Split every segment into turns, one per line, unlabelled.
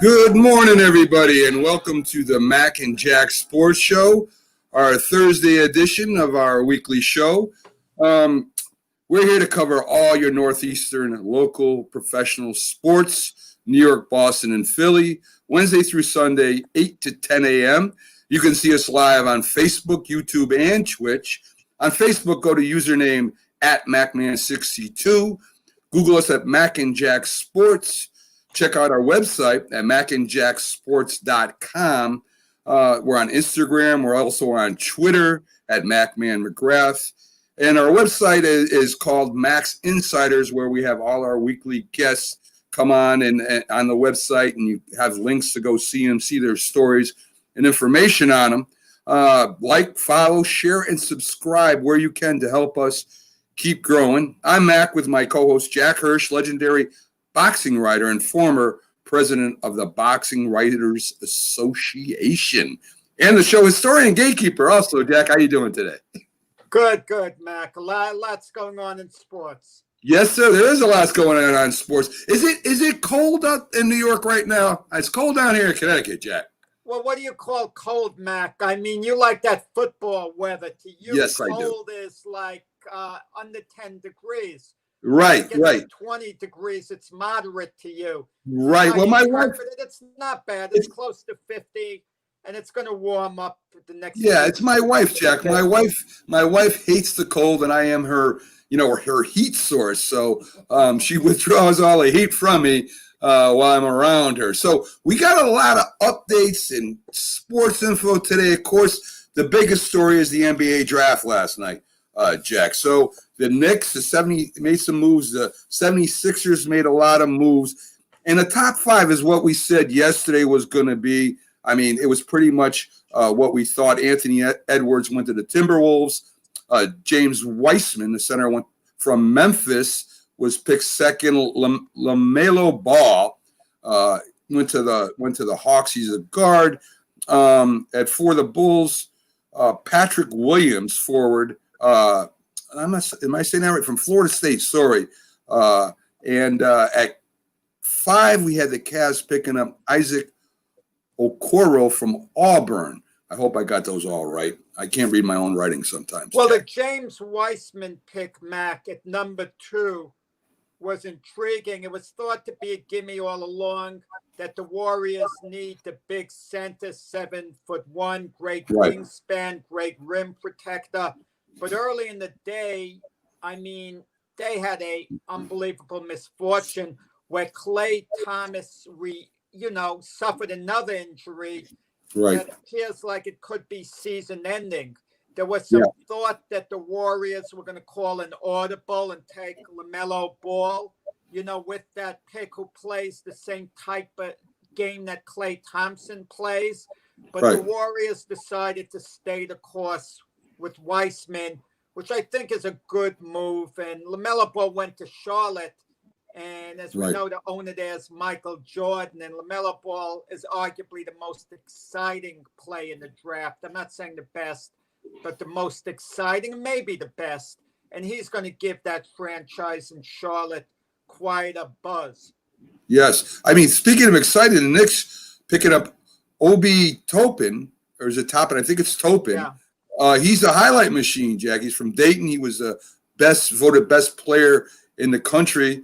Good morning, everybody, and welcome to the Mac and Jack Sports Show, our Thursday edition of our weekly show. We're here to cover all your Northeastern local professional sports, New York, Boston, and Philly, Wednesday through Sunday, 8 to 10 a.m. You can see us live on Facebook, YouTube, and Twitch. On Facebook, go to username @MacMan62. Google us at Mac and Jack Sports. Check out our website at macandjacksports.com. We're on Instagram. We're also on Twitter at MacManMcGrath. And our website is called Mac's Insiders, where we have all our weekly guests come on and on the website, and you have links to go see them, see their stories and information on them. Like, follow, share, and subscribe where you can to help us keep growing. I'm Mac with my co-host Jack Hirsch, legendary boxing writer and former president of the Boxing Writers Association, and the show historian and gatekeeper also. Jack, how you doing today?
Good, Mac. Lots going on in sports.
Yes, sir. There is a lot going on sports. Is it cold up in New York right now? It's cold down here in Connecticut, Jack.
Well, what do you call cold, Mac? I mean, you like that football weather. To you,
yes,
cold
I do.
is like under 10 degrees.
Right.
20 degrees, it's moderate to you.
Right. Well, my wife,
it's not bad. It's close to 50, and it's going to warm up the next.
Yeah, it's my wife, Jack. My wife hates the cold, and I am her heat source. So she withdraws all the heat from me while I'm around her. So we got a lot of updates and sports info today. Of course, the biggest story is the NBA draft last night, Jack. So the Knicks, made some moves. The 76ers made a lot of moves. And the top five is what we said yesterday was going to be. I mean, it was pretty much what we thought. Anthony Edwards went to the Timberwolves. James Weissman, the center, went from Memphis, was picked second. LaMelo Ball went to the Hawks. He's a guard. For the Bulls, Patrick Williams, forward. Am I saying that right? From Florida State, sorry. At 5, we had the Cavs picking up Isaac Okoro from Auburn. I hope I got those all right. I can't read my own writing sometimes.
Well, the James Weissman pick, Mac, at number 2 was intriguing. It was thought to be a gimme all along that the Warriors need the big center, 7'1", great wingspan, great rim protector. But early in the day, I mean, they had a unbelievable misfortune where Klay Thomas, suffered another injury.
Right.
That appears like it could be season-ending. There was some thought that the Warriors were going to call an audible and take LaMelo Ball, with that pick, who plays the same type of game that Klay Thompson plays. But the Warriors decided to stay the course with Weissman, which I think is a good move. And LaMelo Ball went to Charlotte. And as we know, the owner there is Michael Jordan. And LaMelo Ball is arguably the most exciting play in the draft. I'm not saying the best, but the most exciting, maybe the best. And he's going to give that franchise in Charlotte quite a buzz.
Yes. I mean, speaking of exciting, the Knicks picking up Obi Toppin, or is it Toppin? I think it's Toppin.
Yeah.
He's a highlight machine, Jack. He's from Dayton. He was voted best player in the country.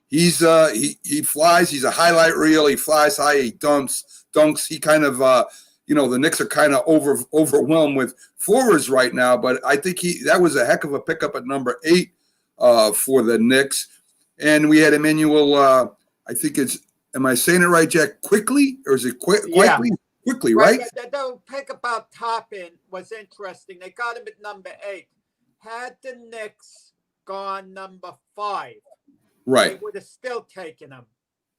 He flies. He's a highlight reel. He flies high. He dunks. He kind of, the Knicks are kind of overwhelmed with forwards right now. But I think that was a heck of a pickup at number 8 for the Knicks. And we had Emmanuel. I think am I saying it right, Jack? Quickly, or is it quickly?
Yeah.
Quickly, right?
The pick about Toppin was interesting. They got him at number 8. Had the Knicks gone number 5,
right,
they would have still taken him.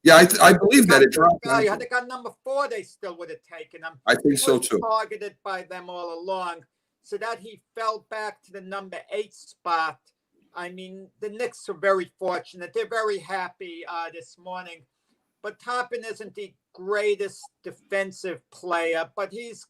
Yeah, I believe that it dropped.
Had they got number 4, they still would have taken him.
I think so
He was
too.
targeted by them all along, so that he fell back to the number 8 spot. I mean, the Knicks are very fortunate. They're very happy this morning. But Toppin isn't the greatest defensive player, but he's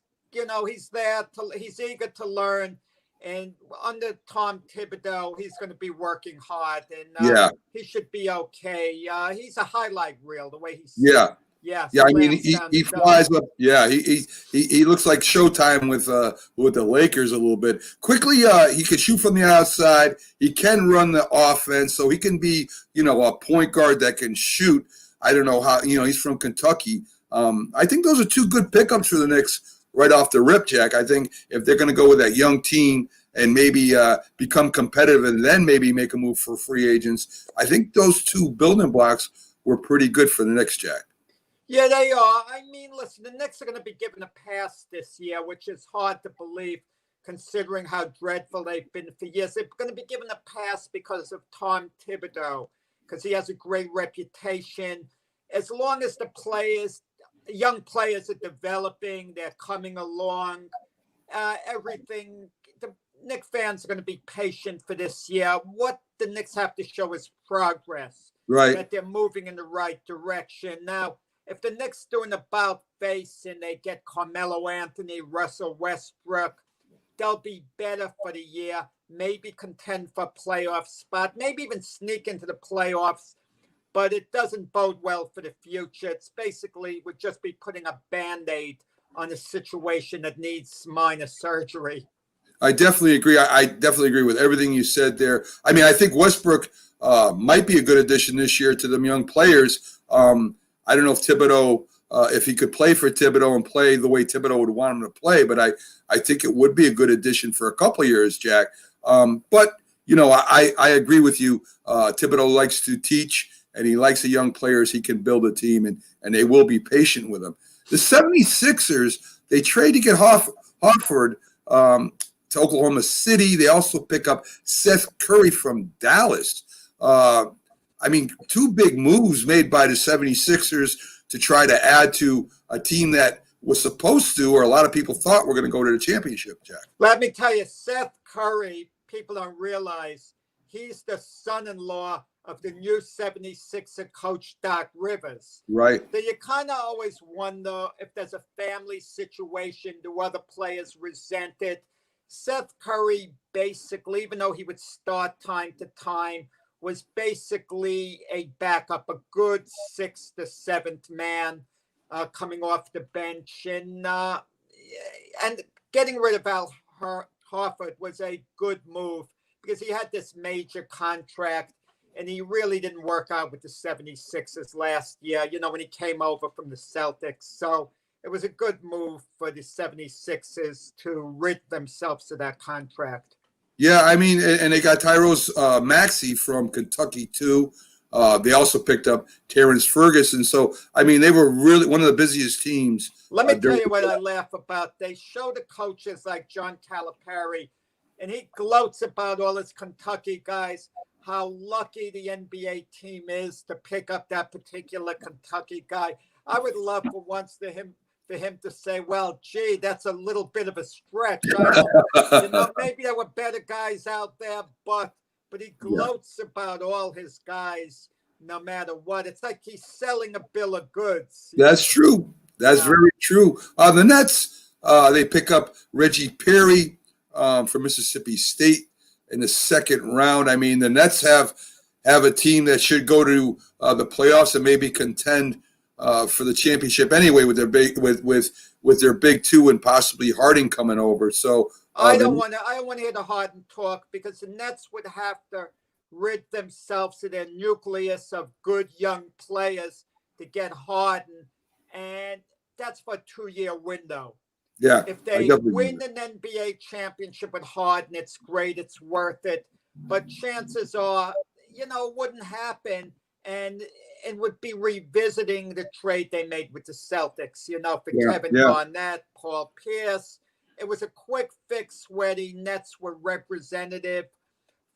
there. He's eager to learn. And under Tom Thibodeau, he's going to be working hard, and he should be okay. He's a highlight reel, the way he's
I mean, he flies up. Yeah, he looks like Showtime with the Lakers a little bit. Quickly, he can shoot from the outside. He can run the offense, so he can be a point guard that can shoot. I don't know how he's from Kentucky. I think those are 2 good pickups for the Knicks right off the rip, Jack. I think if they're going to go with that young team and maybe become competitive and then maybe make a move for free agents, I think those 2 building blocks were pretty good for the Knicks, Jack.
Yeah, they are. I mean, listen, the Knicks are going to be given a pass this year, which is hard to believe considering how dreadful they've been for years. They're going to be given a pass because of Tom Thibodeau, because he has a great reputation. As long as the young players are developing, they're coming along, everything, the Knicks fans are going to be patient for this year. What the Knicks have to show is progress,
right?
That they're moving in the right direction. Now, if the Knicks do an about face and they get Carmelo Anthony, Russell Westbrook, they'll be better for the year, maybe contend for a playoff spot, maybe even sneak into the playoffs. But it doesn't bode well for the future. It's basically would just be putting a Band-Aid on a situation that needs minor surgery.
I definitely agree. I definitely agree with everything you said there. I mean, I think Westbrook might be a good addition this year to them young players. I don't know if Thibodeau, if he could play for Thibodeau and play the way Thibodeau would want him to play, but I think it would be a good addition for a couple of years, Jack. But I agree with you. Thibodeau likes to teach, and he likes the young players. He can build a team, and they will be patient with him. The 76ers, they trade to get Horford to Oklahoma City. They also pick up Seth Curry from Dallas. I mean, 2 big moves made by the 76ers to try to add to a team that was supposed to, or a lot of people thought were going to go to the championship, Jack.
Let me tell you, Seth Curry, people don't realize, he's the son-in-law of the new 76er coach, Doc Rivers.
Right.
So you kind of always wonder if there's a family situation, do other players resent it? Seth Curry, basically, even though he would start time to time, was basically a backup, a good 6th to 7th man coming off the bench. And getting rid of Al Horford was a good move because he had this major contract and he really didn't work out with the 76ers last year, when he came over from the Celtics. So it was a good move for the 76ers to rid themselves of that contract.
Yeah, I mean, and they got Tyrese Maxey from Kentucky, too. They also picked up Terrence Ferguson. So, I mean, they were really one of the busiest teams.
Let me tell you what I laugh about. They show the coaches like John Calipari, and he gloats about all his Kentucky guys, how lucky the NBA team is to pick up that particular Kentucky guy. I would love for once for him to say, well, gee, that's a little bit of a stretch. Maybe there were better guys out there, but he gloats about all his guys no matter what. It's like he's selling a bill of goods.
That's true. That's very true. The Nets, they pick up Reggie Perry from Mississippi State in the 2nd round. I mean, the Nets have a team that should go to the playoffs and maybe contend for the championship anyway with their big 2 and possibly Harding coming over. So
I don't want to hear the Harden talk because the Nets would have to rid themselves of their nucleus of good young players to get Harden, and that's for a 2-year window.
Yeah,
if they win an NBA championship with Harden, it's great, it's worth it. But chances are, it wouldn't happen, and would be revisiting the trade they made with the Celtics, for Kevin Garnett, Paul Pierce. It was a quick fix where the Nets were representative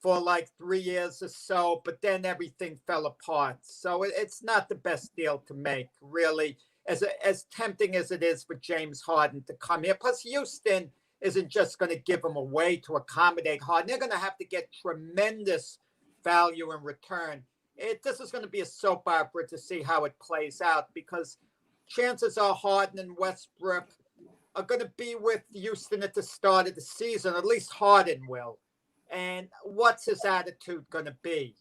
for like 3 years or so, but then everything fell apart. So it's not the best deal to make, really, as tempting as it is for James Harden to come here. Plus, Houston isn't just going to give him away to accommodate Harden. They're going to have to get tremendous value in return. This is going to be a soap opera to see how it plays out, because chances are Harden and Westbrook are going to be with Houston at the start of the season. At least Harden will. And what's his attitude going to be?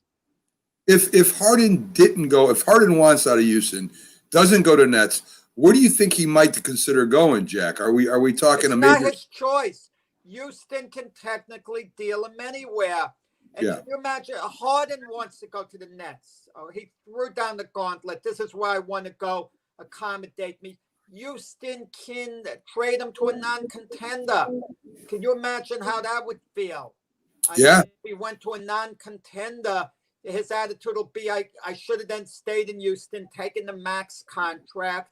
If Harden didn't go, if Harden wants out of Houston, doesn't go to Nets, where do you think he might consider going, Jack? Are we talking
It's
a
not
major?
his choice. Houston can technically deal him anywhere. And
Yeah.
can you imagine? Harden wants to go to the Nets. Oh, he threw down the gauntlet. This is where I want to go. Accommodate me. Houston can trade him to a non-contender. Can you imagine how that would feel? I
Yeah.
mean, if he went to a non-contender, his attitude will be, I should have then stayed in Houston, taken the max contract.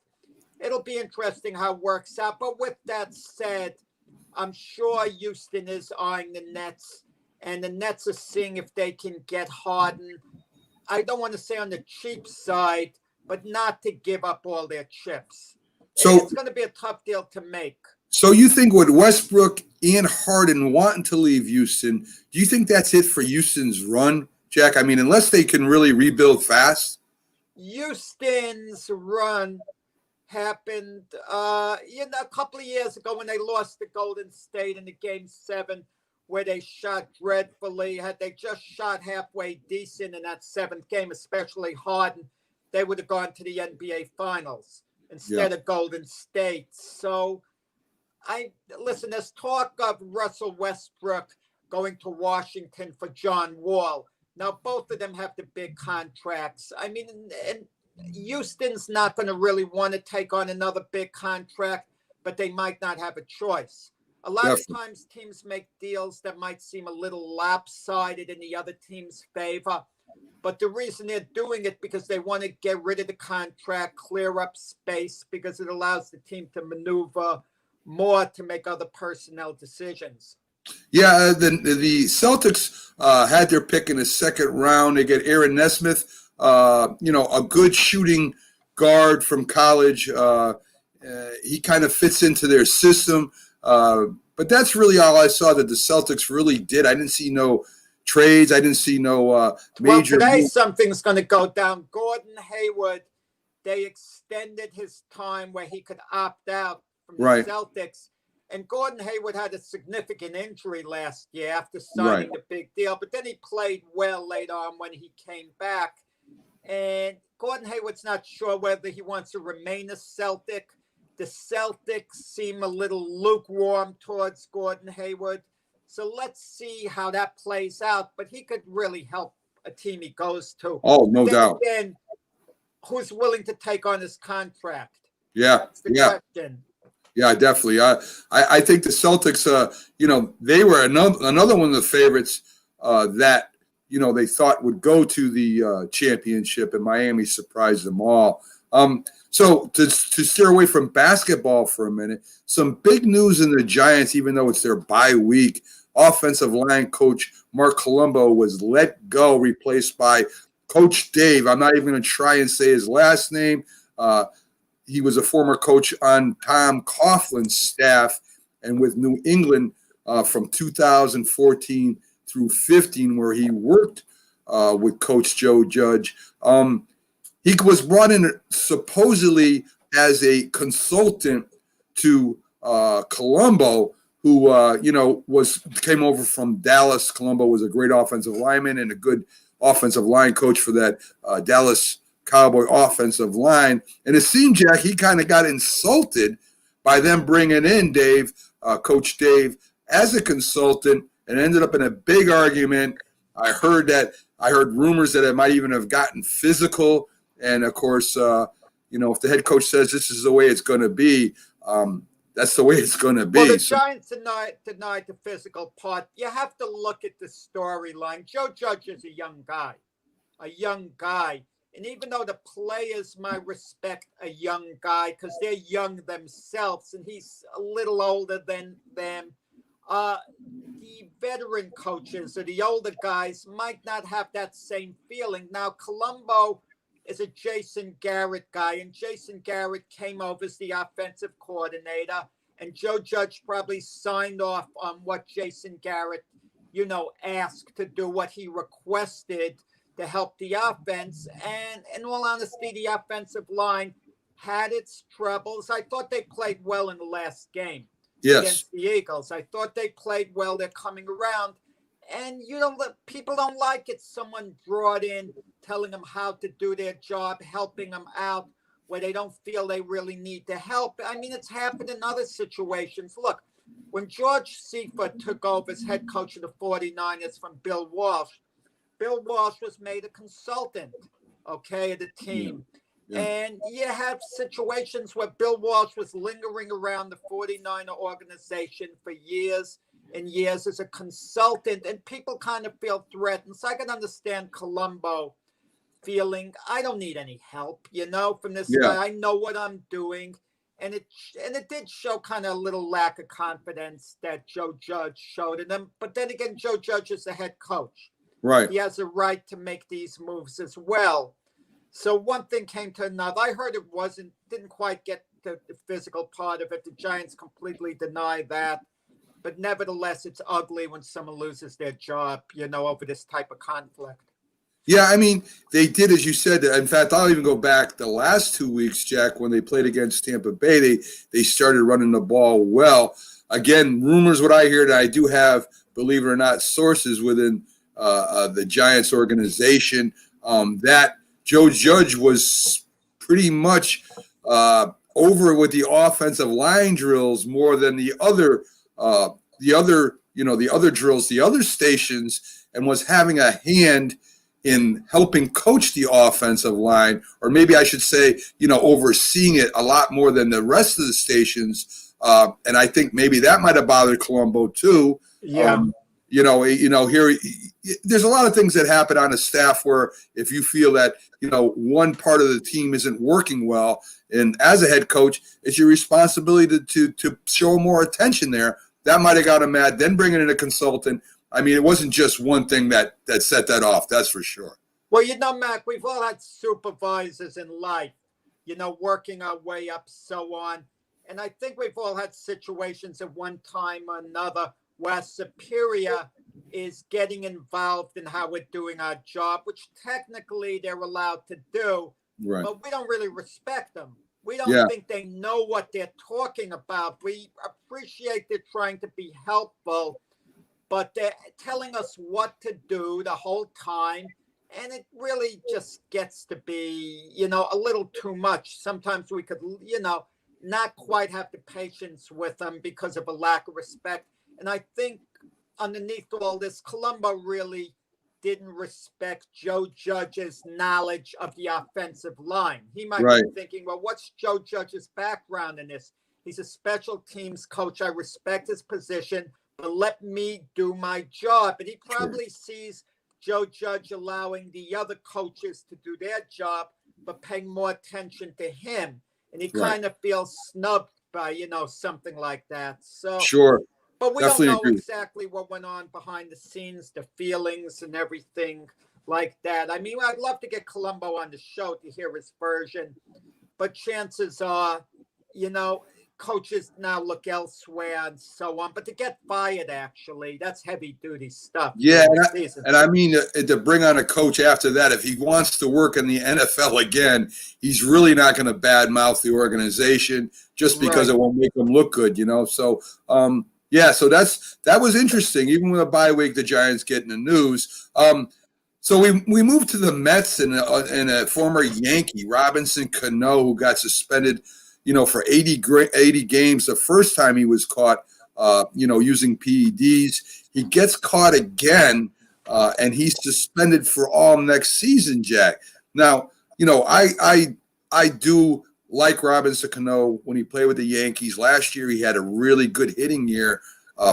It'll be interesting how it works out. But with that said, I'm sure Houston is eyeing the Nets, and the Nets are seeing if they can get Harden. I don't want to say on the cheap side, but not to give up all their chips.
So
It's going to be a tough deal to make.
So you think with Westbrook and Harden wanting to leave Houston, do you think that's it for Houston's run, Jack? I mean, unless they can really rebuild fast.
Houston's run happened, a couple of years ago when they lost to Golden State in the Game 7, where they shot dreadfully. Had they just shot halfway decent in that 7th game, especially Harden, they would have gone to the NBA Finals instead of Golden State. So, listen, there's talk of Russell Westbrook going to Washington for John Wall. Now, both of them have the big contracts. I mean, and Houston's not going to really want to take on another big contract, but they might not have a choice. A lot of times teams make deals that might seem a little lopsided in the other team's favor. But the reason they're doing it because they want to get rid of the contract, clear up space, because it allows the team to maneuver more to make other personnel decisions.
Yeah, the Celtics had their pick in the 2nd round. They get Aaron Nesmith, a good shooting guard from college. He kind of fits into their system. But that's really all I saw that the Celtics really did. I didn't see no trades. I didn't see no major.
Well, today something's going to go down. Gordon Hayward, they extended his time where he could opt out from the Celtics. And Gordon Hayward had a significant injury last year after signing the big deal. But then he played well later on when he came back. And Gordon Hayward's not sure whether he wants to remain a Celtic. The Celtics seem a little lukewarm towards Gordon Hayward. So let's see how that plays out. But he could really help a team he goes to.
Oh, no doubt.
Again, who's willing to take on his contract?
Yeah.
That's the question.
Yeah, definitely. I think the Celtics, they were another one of the favorites that, they thought would go to the championship, and Miami surprised them all. So to steer away from basketball for a minute, some big news in the Giants, even though it's their bye week. Offensive line coach Mark Colombo was let go, replaced by Coach Dave. I'm not even going to try and say his last name. He was a former coach on Tom Coughlin's staff and with New England from 2014 through 15, where he worked with Coach Joe Judge. He was brought in supposedly as a consultant to Colombo, who came over from Dallas. Colombo was a great offensive lineman and a good offensive line coach for that Dallas Cowboy offensive line. And it seemed, Jack, he kind of got insulted by them bringing in Coach Dave, as a consultant, and ended up in a big argument. I heard rumors that it might even have gotten physical. And of course, if the head coach says this is the way it's going to be, that's the way it's going to be.
Well, the Giants denied the physical part. You have to look at the storyline. Joe Judge is a young guy. And even though the players might respect a young guy because they're young themselves and he's a little older than them, The veteran coaches or the older guys might not have that same feeling. Now, Colombo is a Jason Garrett guy, and Jason Garrett came over as the offensive coordinator, and Joe Judge probably signed off on what Jason Garrett, asked to do, what he requested to help the offense. And in all honesty, the offensive line had its troubles. I thought they played well in the last game against the Eagles. I thought they played well. They're coming around. And, people don't like it. Someone brought in telling them how to do their job, helping them out where they don't feel they really need the help. I mean, it's happened in other situations. Look, when George Seifert took over as head coach of the 49ers from Bill Walsh was made a consultant, of the team. Yeah. And you have situations where Bill Walsh was lingering around the 49er organization for years and years as a consultant, and people kind of feel threatened. So I can understand Colombo feeling, I don't need any help, from this guy. I know what I'm doing. And it did show kind of a little lack of confidence that Joe Judge showed in him. But then again, Joe Judge is the head coach.
Right.
He has a right to make these moves as well. So one thing came to another. I heard it didn't quite get the physical part of it. The Giants completely deny that. But nevertheless, it's ugly when someone loses their job, over this type of conflict.
Yeah, I mean, they did, as you said. In fact, I'll even go back the last 2 weeks, Jack, when they played against Tampa Bay, they started running the ball well. Again, rumors, what I hear, that I do have, believe it or not, sources within the Giants organization, that Joe Judge was pretty much over with the offensive line drills more than the other drills, the other stations, and was having a hand in helping coach the offensive line, or maybe I should say, overseeing it a lot more than the rest of the stations. And I think maybe that might have bothered Colombo too.
Yeah.
Here, there's a lot of things that happen on a staff where if you feel that, one part of the team isn't working well, and as a head coach, it's your responsibility to show more attention there. That might have got him mad. Then bringing in a consultant. I mean, it wasn't just one thing that set that off. That's for sure.
Well, Mac, we've all had supervisors in life, working our way up, so on. And I think we've all had situations at one time or another where superior is getting involved in how we're doing our job, which technically they're allowed to do. Right. But we don't really respect them. We don't think they know what they're talking about. We appreciate they're trying to be helpful, but they're telling us what to do the whole time. And it really just gets to be, a little too much. Sometimes we could, not quite have the patience with them because of a lack of respect. And I think underneath all this, Colombo really didn't respect Joe Judge's knowledge of the offensive line. He might be thinking, well, what's Joe Judge's background in this? He's a special teams coach. I respect his position, but let me do my job. And he probably sees Joe Judge allowing the other coaches to do their job, but paying more attention to him. And he kind of feels snubbed by, something like that. So but we definitely don't know exactly what went on behind the scenes, the feelings and everything like that. I mean, I'd love to get Colombo on the show to hear his version, but chances are, coaches now look elsewhere and so on. But to get fired, actually, that's heavy duty stuff.
Yeah, and I mean, to bring on a coach after that, if he wants to work in the NFL again, he's really not going to badmouth the organization just because it won't make him look good, So, so that was interesting. Even with a bye week, the Giants getting the news. So we moved to the Mets and a former Yankee, Robinson Cano, who got suspended, for 80 games the first time he was caught, using PEDs. He gets caught again, and he's suspended for all next season, Jack. Now, I do like Robinson Cano when he played with the Yankees. Last year, he had a really good hitting year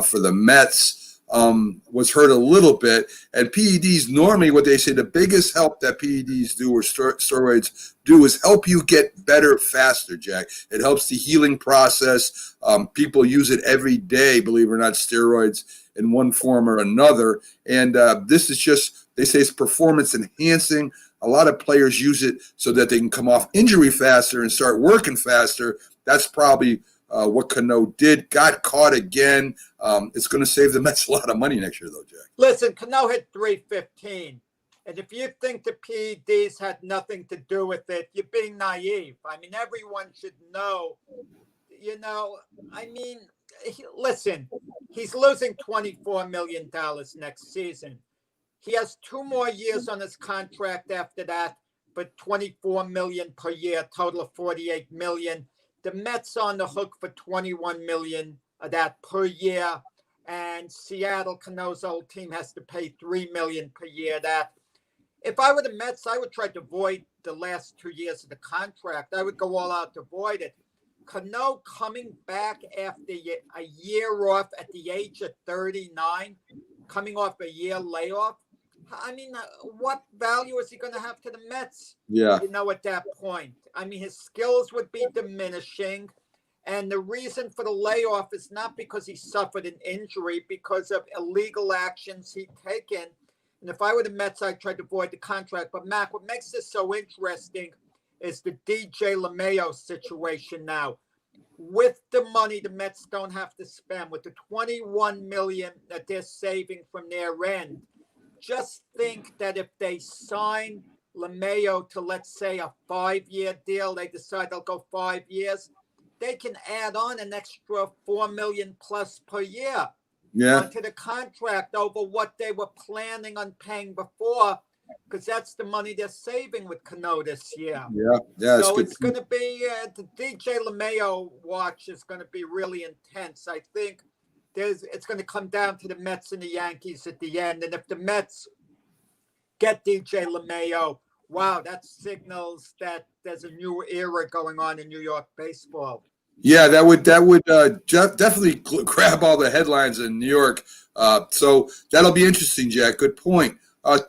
for the Mets. was hurt a little bit. And PEDs, normally what they say, the biggest help that PEDs do or steroids do is help you get better faster, Jack. It helps the healing process. People use it every day, believe it or not, steroids in one form or another. And this is just, they say it's performance enhancing. A lot of players use it so that they can come off injury faster and start working faster. That's probably what Cano did. Got caught again. It's going to save the Mets a lot of money next year, though, Jack.
Listen, Cano hit 315. And if you think the PEDs had nothing to do with it, you're being naive. I mean, everyone should know, listen, he's losing $24 million next season. He has 2 more years on his contract after that, but $24 million per year, total of $48 million. The Mets on the hook for $21 million of that per year, and Seattle, Cano's old team, has to pay $3 million per year. That if I were the Mets, I would try to avoid the last 2 years of the contract. I would go all out to avoid it. Cano coming back after a year off at the age of 39, coming off a year layoff. I mean, what value is he going to have to the Mets?
Yeah.
At that point. I mean, his skills would be diminishing. And the reason for the layoff is not because he suffered an injury, because of illegal actions he'd taken. And if I were the Mets, I'd try to avoid the contract. But, Mac, what makes this so interesting is the DJ LeMayo situation now. With the money the Mets don't have to spend, with the $21 million that they're saving from their end, just think that if they sign LeMayo to, let's say, a 5-year deal, they decide they'll go 5 years, they can add on an extra $4 million plus per year onto the contract over what they were planning on paying before, because that's the money they're saving with Cano this year.
Yeah.
So it's going to be the DJ LeMayo watch is going to be really intense. I think it's going to come down to the Mets and the Yankees at the end. And if the Mets get DJ LeMayo, wow, that signals that there's a new era going on in New York baseball.
Yeah, that would definitely grab all the headlines in New York. So that'll be interesting, Jack. Good point.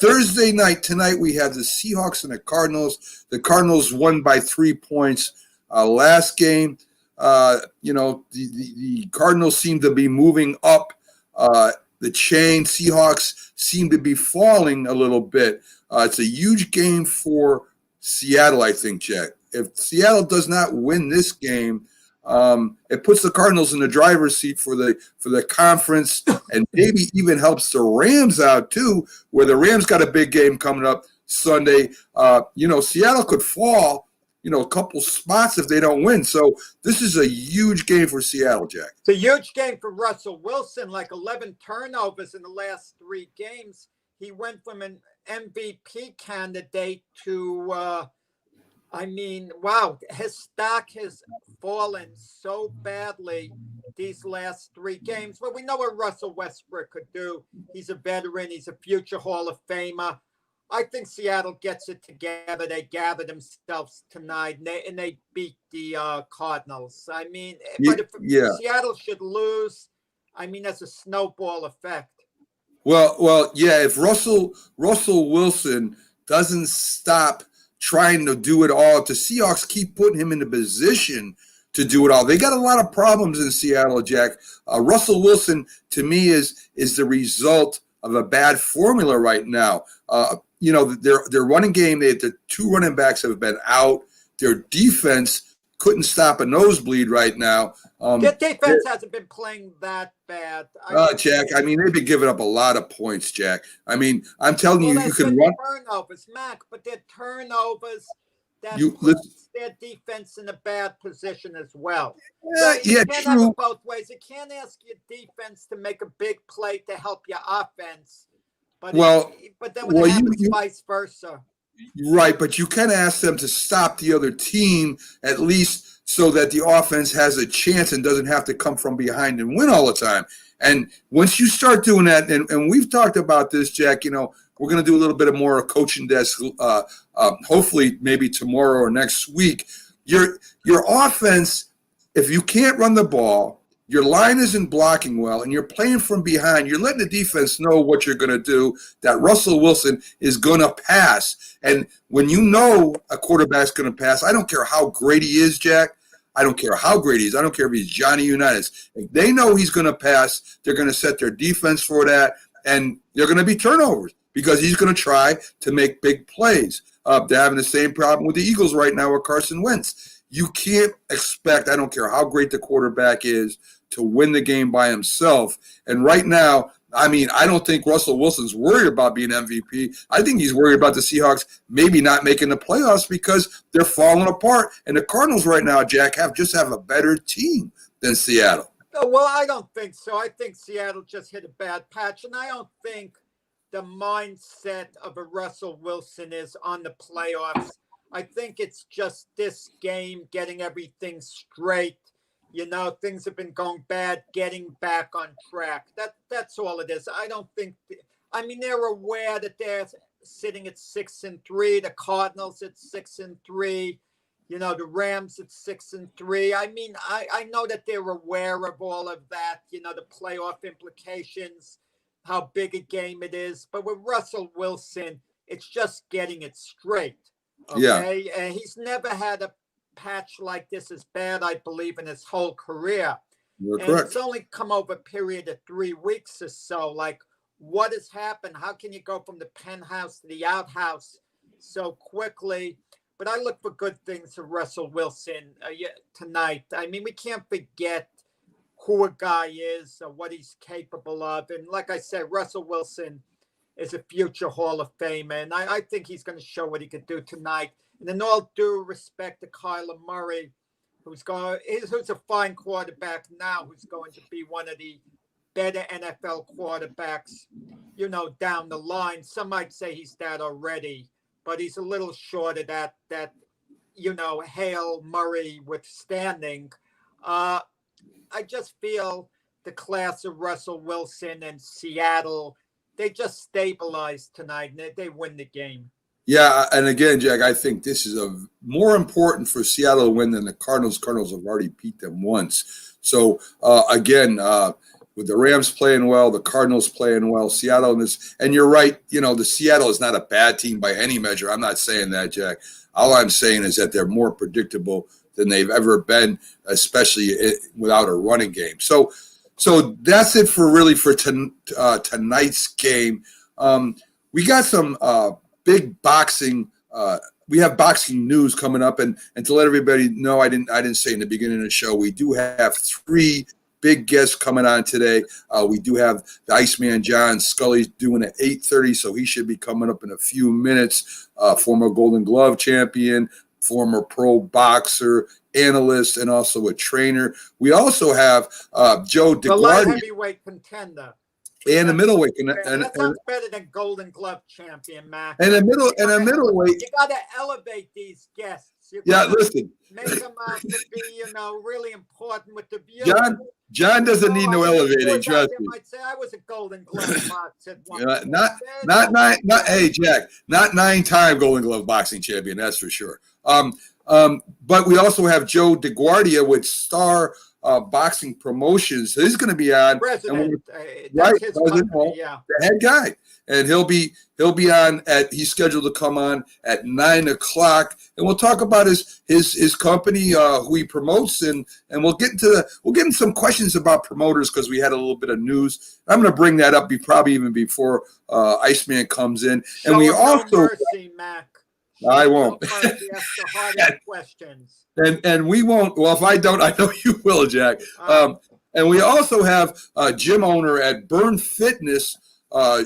Thursday night, tonight, we have the Seahawks and the Cardinals. The Cardinals won by 3 points last game. The Cardinals seem to be moving up the chain. Seahawks seem to be falling a little bit. It's a huge game for Seattle, I think, Jack. If Seattle does not win this game, it puts the Cardinals in the driver's seat for the conference, and maybe even helps the Rams out too, where the Rams got a big game coming up Sunday. Seattle could fall, a couple spots if they don't win. So this is a huge game for Seattle, Jack.
It's a huge game for Russell Wilson, like 11 turnovers in the last 3 games. He went from an MVP candidate to, wow, his stock has fallen so badly these last 3 games. But we know what Russell Westbrook could do. He's a veteran. He's a future Hall of Famer. I think Seattle gets it together. They gather themselves tonight, and they beat the Cardinals. But if Seattle should lose, that's a snowball effect.
Well, yeah. If Russell Wilson doesn't stop trying to do it all, if the Seahawks keep putting him in the position to do it all, they got a lot of problems in Seattle, Jack. Russell Wilson, to me, is the result of a bad formula right now. Their running game, the 2 running backs have been out. Their defense couldn't stop a nosebleed right now.
Their defense hasn't been playing that bad.
Jack, they've been giving up a lot of points, Jack. I'm telling you, you can run
turnovers, Mac, but their turnovers that puts their defense in a bad position as well. You can't have it both ways. You can't ask your defense to make a big play to help your offense. But then when it happens, vice versa.
Right, but you can ask them to stop the other team at least so that the offense has a chance and doesn't have to come from behind and win all the time. And once you start doing that, and we've talked about this, Jack, we're going to do a little bit of more coaching desk, hopefully maybe tomorrow or next week. Your offense, if you can't run the ball, your line isn't blocking well, and you're playing from behind, you're letting the defense know what you're going to do, that Russell Wilson is going to pass. And when you know a quarterback's going to pass, I don't care how great he is, Jack. I don't care how great he is. I don't care if he's Johnny Unitas. If they know he's going to pass, they're going to set their defense for that, and they're going to be turnovers because he's going to try to make big plays. They're having the same problem with the Eagles right now with Carson Wentz. You can't expect, I don't care how great the quarterback is, to win the game by himself. And right now, I mean, I don't think Russell Wilson's worried about being MVP. I think he's worried about the Seahawks maybe not making the playoffs because they're falling apart. And the Cardinals right now, Jack, have a better team than Seattle.
Well, I don't think so. I think Seattle just hit a bad patch, and I don't think the mindset of a Russell Wilson is on the playoffs. I think it's just this game, getting everything straight. You know, things have been going bad, getting back on track. That's all it is. I don't think I mean, they're aware that they're sitting at 6-3, the Cardinals at 6-3, you know, the Rams at 6-3. I mean, I know that they're aware of all of that, you know, the playoff implications, how big a game it is. But with Russell Wilson, it's just getting it straight. Okay. Yeah. And he's never had a patch like this as bad, I believe, in his whole career.
You're
and
correct.
It's only come over a period of 3 weeks or so. Like, what has happened? How can you go from the penthouse to the outhouse so quickly? But I look for good things for Russell Wilson tonight. I mean, we can't forget who a guy is or what he's capable of. And like I said, Russell Wilson is a future Hall of Famer. And I think he's going to show what he could do tonight. And in all due respect to Kyler Murray, who's a fine quarterback now, who's going to be one of the better NFL quarterbacks, you know, down the line. Some might say he's that already, but he's a little short of that, you know, Hail Murray withstanding. I just feel the class of Russell Wilson and Seattle, they just stabilized tonight and they win the game.
Yeah, and again, Jack, I think this is more important for Seattle to win than the Cardinals. Cardinals have already beat them once. So, again, with the Rams playing well, the Cardinals playing well, Seattle and you're right, you know, the Seattle is not a bad team by any measure. I'm not saying that, Jack. All I'm saying is that they're more predictable than they've ever been, especially without a running game. So that's it for tonight's game. We got some big boxing. We have boxing news coming up, and to let everybody know, I didn't say in the beginning of the show, we do have 3 big guests coming on today. We do have the Iceman John Scully doing at 8:30, so he should be coming up in a few minutes. Former Golden Glove champion, former pro boxer, analyst, and also a trainer. We also have Joe DeGuardia,
the light heavyweight contender.
And a middleweight,
that sounds better than Golden Glove champion, Mac.
And a middleweight.
You got to elevate these guests.
Listen.
Make them out to be, you know, really important with the viewers.
John doesn't need no elevating. Trust me.
Might say I was a Golden Glove boxer.
Hey Jack, not 9-time Golden Glove boxing champion. That's for sure. But we also have Joe DeGuardia with Star Boxing Promotions. He's going to be on.
President,
the head guy, and he'll be on he's scheduled to come on at 9:00, and we'll talk about his company, who he promotes, and we'll get into some questions about promoters because we had a little bit of news. I'm going to bring that up probably even before Iceman comes in, and we also.
No mercy, Mac.
I won't.
Questions.
And we won't. Well, if I don't, I know you will, Jack. And we also have gym owner at Burn Fitness,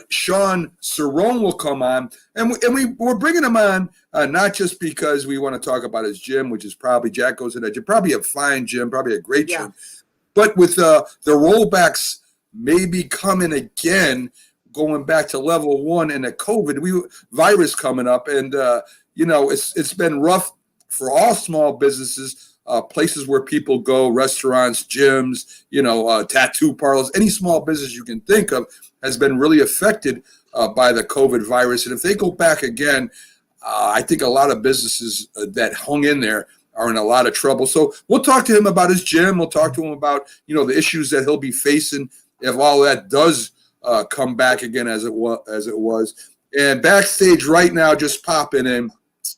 Shaun Cerrone will come on, and we're bringing him on not just because we want to talk about his gym, which is probably Jack goes in that gym, probably a fine gym, probably a great gym, but with the rollbacks maybe coming again, going back to level 1 and the COVID virus coming up, and you know, it's been rough for all small businesses, places where people go, restaurants, gyms, you know, tattoo parlors, any small business you can think of has been really affected by the COVID virus. And if they go back again, I think a lot of businesses that hung in there are in a lot of trouble. So we'll talk to him about his gym. We'll talk to him about, the issues that he'll be facing if all that does come back again as it was. And backstage right now, just popping in,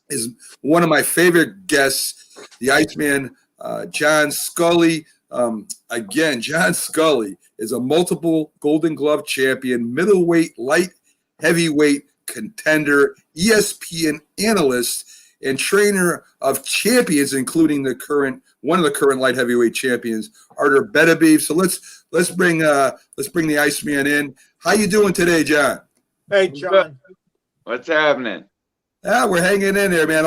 is one of my favorite guests, the Iceman, John Scully. Again, John Scully is a multiple Golden Glove champion, middleweight, light heavyweight contender, ESPN analyst, and trainer of champions, including one of the current light heavyweight champions, Artur Beterbiev. So let's bring the Iceman in. How you doing today, John?
Hey, John.
What's happening?
We're hanging in there, man.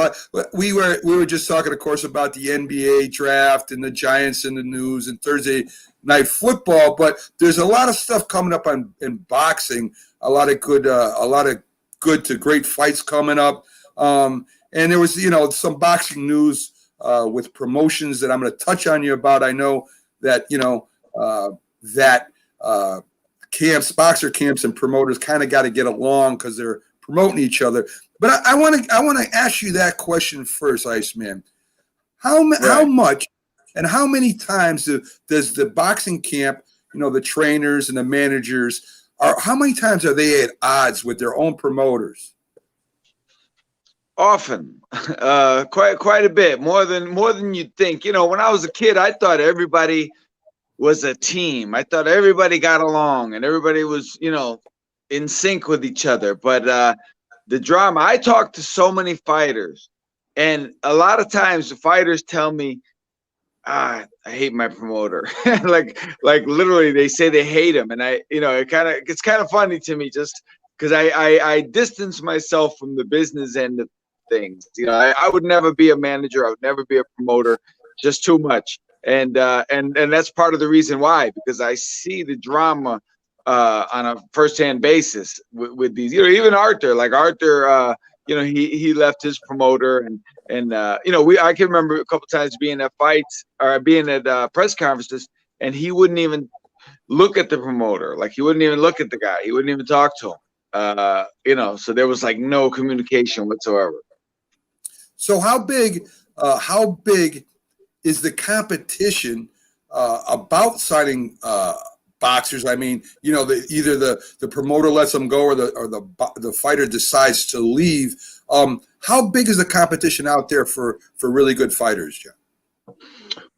We were just talking, of course, about the NBA draft and the Giants in the news and Thursday night football, but there's a lot of stuff coming up in boxing. A lot of good to great fights coming up. And there was, some boxing news with promotions that I'm going to touch on you about. I know that, boxer camps and promoters kind of got to get along because they're promoting each other. But I want to ask you that question first, Iceman. How much and how many times does the boxing camp, the trainers and the managers, how many times are they at odds with their own promoters?
Often, quite a bit, more than you'd think. When I was a kid, I thought everybody was a team. I thought everybody got along and everybody was, in sync with each other. But the drama, I talked to so many fighters, and a lot of times the fighters tell me, I hate my promoter. like literally they say they hate him. And it's kind of funny to me just because I distance myself from the business end of things. I would never be a manager. I would never be a promoter, just too much. And that's part of the reason why, because I see the drama on a firsthand basis with these, even Artur, he left his promoter and I can remember a couple times being at fights or being at press conferences, and he wouldn't even look at the promoter. Like, he wouldn't even look at the guy. He wouldn't even talk to him. So there was like no communication whatsoever.
So how big is the competition about signing boxers? I mean, either the promoter lets them go or the fighter decides to leave. How big is the competition out there for really good fighters, John?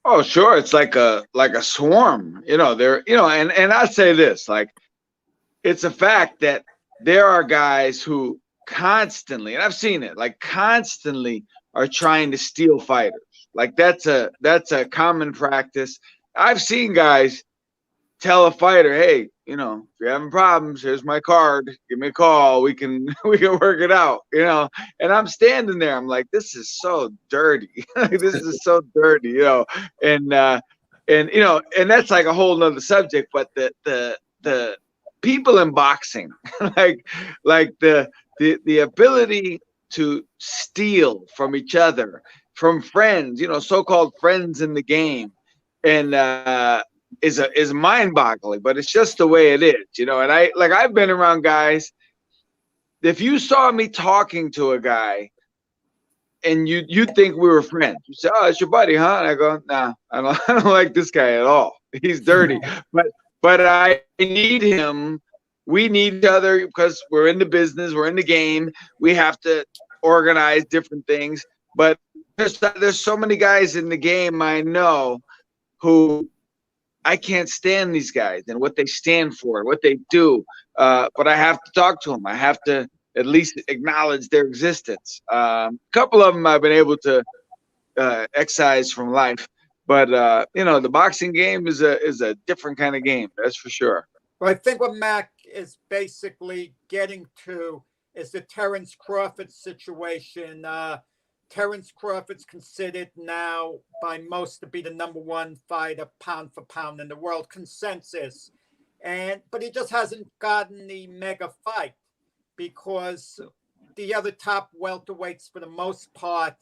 Oh, sure. It's like a swarm. And I'd say this, like, it's a fact that there are guys who constantly, and I've seen it, like constantly are trying to steal fighters. Like that's a common practice. I've seen guys tell a fighter, hey, if you're having problems, here's my card. Give me a call. We can work it out. And I'm standing there. I'm like, this is so dirty. This is so dirty. And that's like a whole nother subject. But the people in boxing, like the ability to steal from each other, from friends, so-called friends in the game, and is mind-boggling, but it's just the way it is, and I've been around guys. If you saw me talking to a guy and you think we were friends, you say, oh, it's your buddy, huh? And I go, nah, I don't like this guy at all. He's dirty. But I need him. We need each other because we're in the business, we're in the game. We have to organize different things. But there's so many guys in the game I know who I can't stand these guys and what they stand for, what they do. But I have to talk to them. I have to at least acknowledge their existence. A couple of them I've been able to excise from life. But the boxing game is a different kind of game. That's for sure.
Well, I think what Mac is basically getting to is the Terrence Crawford situation. Terrence Crawford's considered now by most to be the #1 fighter pound for pound in the world, consensus. But he just hasn't gotten the mega fight because the other top welterweights, for the most part,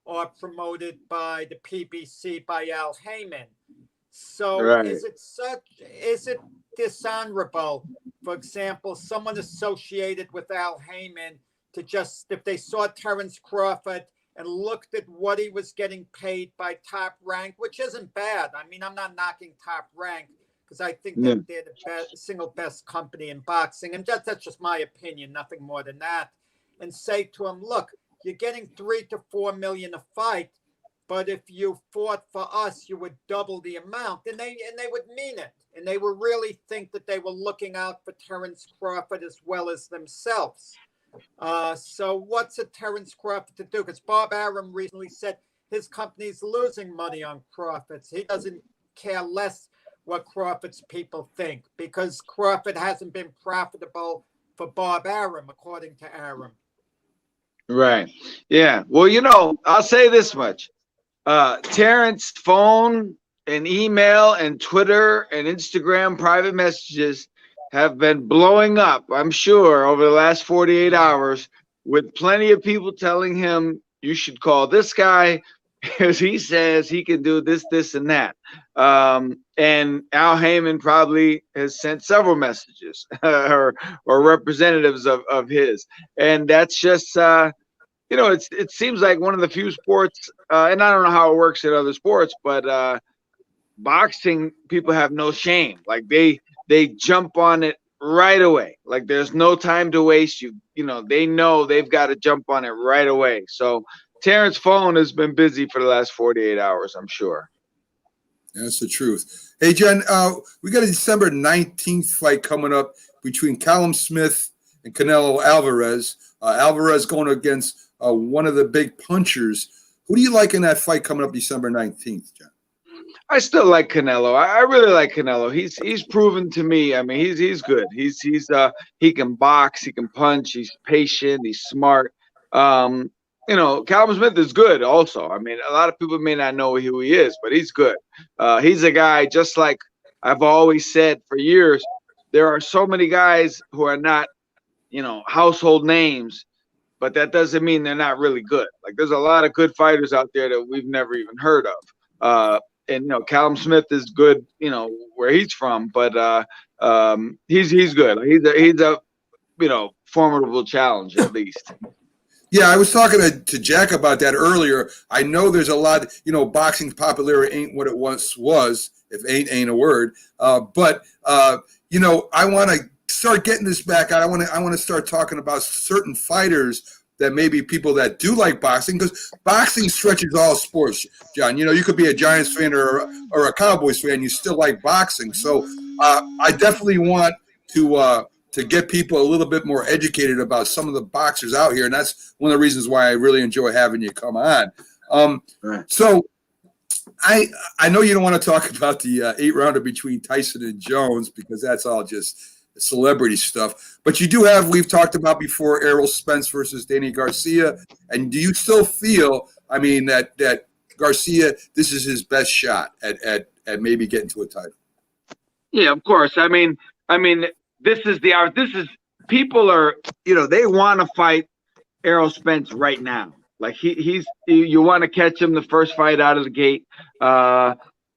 are promoted by the PBC, by Al Heyman. So
right.
Is it dishonorable, for example, someone associated with Al Heyman to just, if they saw Terrence Crawford and looked at what he was getting paid by Top Rank, which isn't bad. I mean, I'm not knocking Top Rank because I think that they're the single best company in boxing. And that's just my opinion, nothing more than that. And say to him, look, you're getting $3 to $4 million a fight, but if you fought for us, you would double the amount. And they would mean it. And they would really think that they were looking out for Terrence Crawford as well as themselves. So what's a Terrence Crawford to do? Because Bob Arum recently said his company's losing money on Crawford's. He doesn't care less what Crawford's people think because Crawford hasn't been profitable for Bob Arum, according to Arum.
Right. Yeah. Well, you know, I'll say this much. Terrence's phone and email and Twitter and Instagram private messages have been blowing up, I'm sure, over the last 48 hours with plenty of people telling him you should call this guy because he says he can do this, this, and that. And Al Heyman probably has sent several messages or representatives of his. And that's just, you know, it seems like one of the few sports, and I don't know how it works in other sports, but boxing people have no shame. Like they jump on it right away. Like there's no time to waste. You know they've got to jump on it right away. So Terrence's phone has been busy for the last 48 hours, I'm sure.
That's the truth. Hey, Jen, we got a December 19th fight coming up between Callum Smith and Canelo Alvarez. Alvarez going against one of the big punchers. Who do you like in that fight coming up December 19th, Jen?
I still like Canelo. I really like Canelo. He's proven to me. I mean, he's good. He can box. He can punch. He's patient. He's smart. You know, Callum Smith is good also. I mean, a lot of people may not know who he is, but he's good. He's a guy, just like I've always said for years, there are so many guys who are not, you know, household names, but that doesn't mean they're not really good. Like there's a lot of good fighters out there that we've never even heard of. And you know, Callum Smith is good, you know, where he's from, but he's good. He's a you know, formidable challenge at least.
Yeah, I was talking to Jack about that earlier. I know there's a lot, you know, boxing's popularity ain't what it once was, if ain't a word. But you know, I want to start getting this back out. I want to start talking about certain fighters that maybe people that do like boxing, because boxing stretches all sports, John. You know, you could be a Giants fan or a Cowboys fan, you still like boxing. So I definitely want to get people a little bit more educated about some of the boxers out here, and that's one of the reasons why I really enjoy having you come on.
Right.
So I know you don't want to talk about the 8-rounder between Tyson and Jones because that's all just celebrity stuff, but you do have, we've talked about before, Errol Spence versus Danny Garcia. And do you still feel, I mean, that Garcia, this is his best shot at maybe getting to a title?
Yeah, of course. I mean, this is people are, you know, they want to fight Errol Spence right now. Like you want to catch him the first fight out of the gate.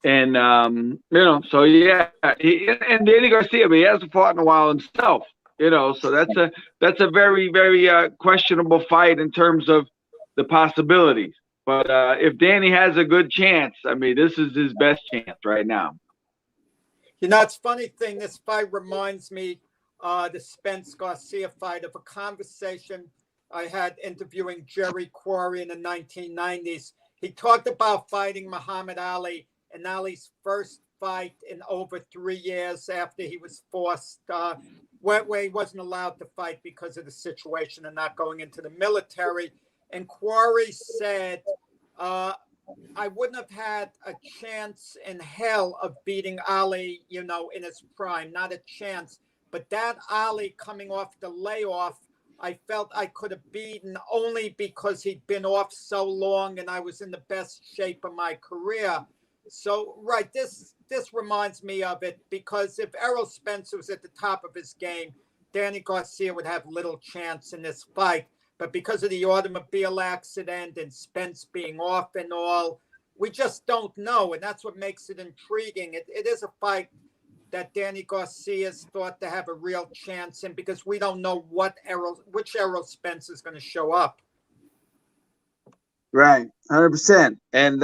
And you know, so yeah, and Danny Garcia, but he hasn't fought in a while himself, you know, so that's a very, very questionable fight in terms of the possibilities. But if Danny has a good chance, I mean, this is his best chance right now.
You know, it's funny thing. This fight reminds me, the Spence Garcia fight, of a conversation I had interviewing Jerry Quarry in the 1990s. He talked about fighting Muhammad Ali in Ali's first fight in over 3 years after he was forced, where he wasn't allowed to fight because of the situation and not going into the military. And Quarry said, I wouldn't have had a chance in hell of beating Ali, you know, in his prime, not a chance. But that Ali coming off the layoff, I felt I could have beaten only because he'd been off so long and I was in the best shape of my career. So, right, this reminds me of it, because if Errol Spence was at the top of his game, Danny Garcia would have little chance in this fight. But because of the automobile accident and Spence being off and all, we just don't know. And that's what makes it intriguing. It is a fight that Danny Garcia is thought to have a real chance in, because we don't know which Errol Spence is going to show up.
Right, 100%. And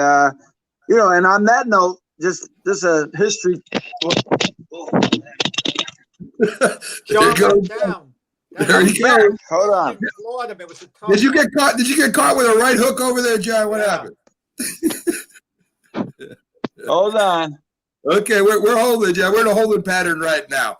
you know, and on that note, just a history.
There
John
goes.
went down.
There
I'm
you
back.
go.
Hold on.
Tony floored him. It was a tough
Did you
one.
get caught? Did you get caught with a right hook over there, John? What
Yeah.
happened?
Hold on.
Okay, we're holding, John. We're in a holding pattern right now.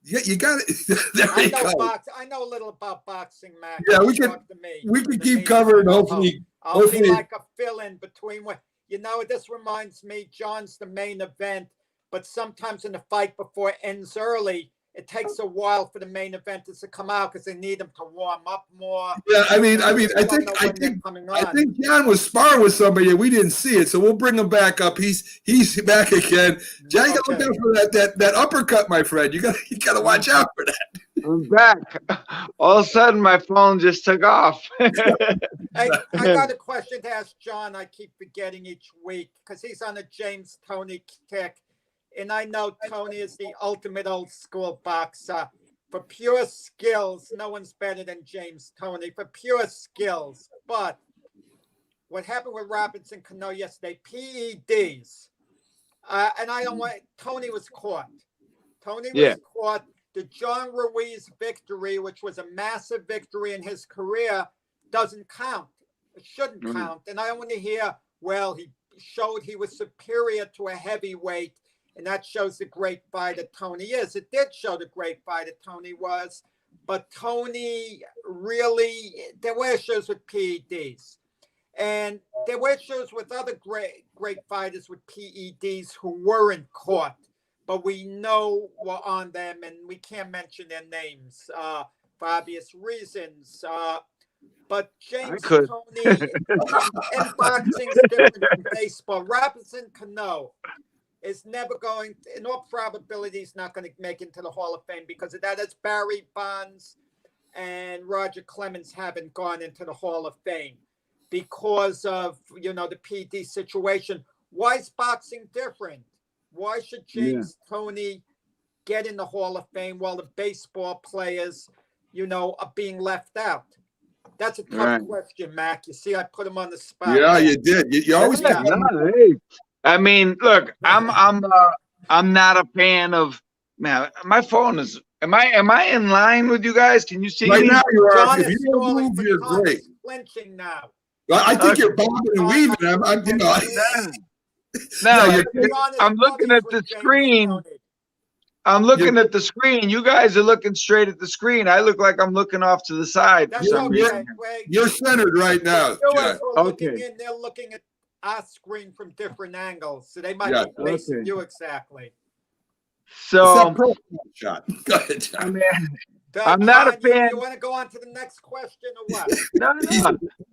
You got it. There
I
you
know
go.
I know a little about boxing, Mac.
Yeah,
You
we can
talk to me.
keep
meantime,
covering. Hopefully,
I'll be like a fill-in between what you know. This reminds me, John's the main event, but sometimes in the fight before it ends early, it takes a while for the main eventers to come out because they need them to warm up more.
Yeah, I
don't know when they're coming on.
I think John was sparring with somebody and we didn't see it, so we'll bring him back up. He's back again. John, you got to look out for that uppercut, my friend. You got to watch out for that.
I'm back. All of a sudden, my phone just took off.
Hey, I got a question to ask John. I keep forgetting each week because he's on a James Toney kick. And I know Tony is the ultimate old school boxer. For pure skills, no one's better than James Toney. For pure skills. But what happened with Robinson Cano yesterday, PEDs. And I don't want, Tony was caught. Tony was caught. The John Ruiz victory, which was a massive victory in his career, doesn't count. It shouldn't count. And I don't want to hear, well, he showed he was superior to a heavyweight, and that shows the great fighter Tony is. It did show the great fighter Tony was, but Tony really, there were issues with PEDs. And there were issues with other great fighters with PEDs who weren't caught, but we know were on them, and we can't mention their names for obvious reasons. But James Toney, and boxing's different from baseball. Robinson Cano is never going, in all probability, he's not going to make it into the Hall of Fame because of that. As Barry Bonds and Roger Clemens haven't gone into the Hall of Fame because of, the PD situation. Why is boxing different? Why should James Toney get in the Hall of Fame while the baseball players, are being left out? That's a tough question, Mac. You see, I put him on the spot.
Yeah, you did. You always
hey. I mean, look, I'm not a fan of, man. My phone is. Am I in line with you guys? Can you see
right
me?
now? You are.
John
If you don't move, you're great.
Flinching now.
I think you're bobbing and weaving.
I'm looking at the screen. I'm looking at the screen. You guys are looking straight at the screen. I look like I'm looking off to the side.
You're centered right now.
Okay. They're looking at our screen from different angles, so they might be facing you exactly.
So,
Go ahead, John.
I'm not a fan.
You want to go on to the next question or what?
No.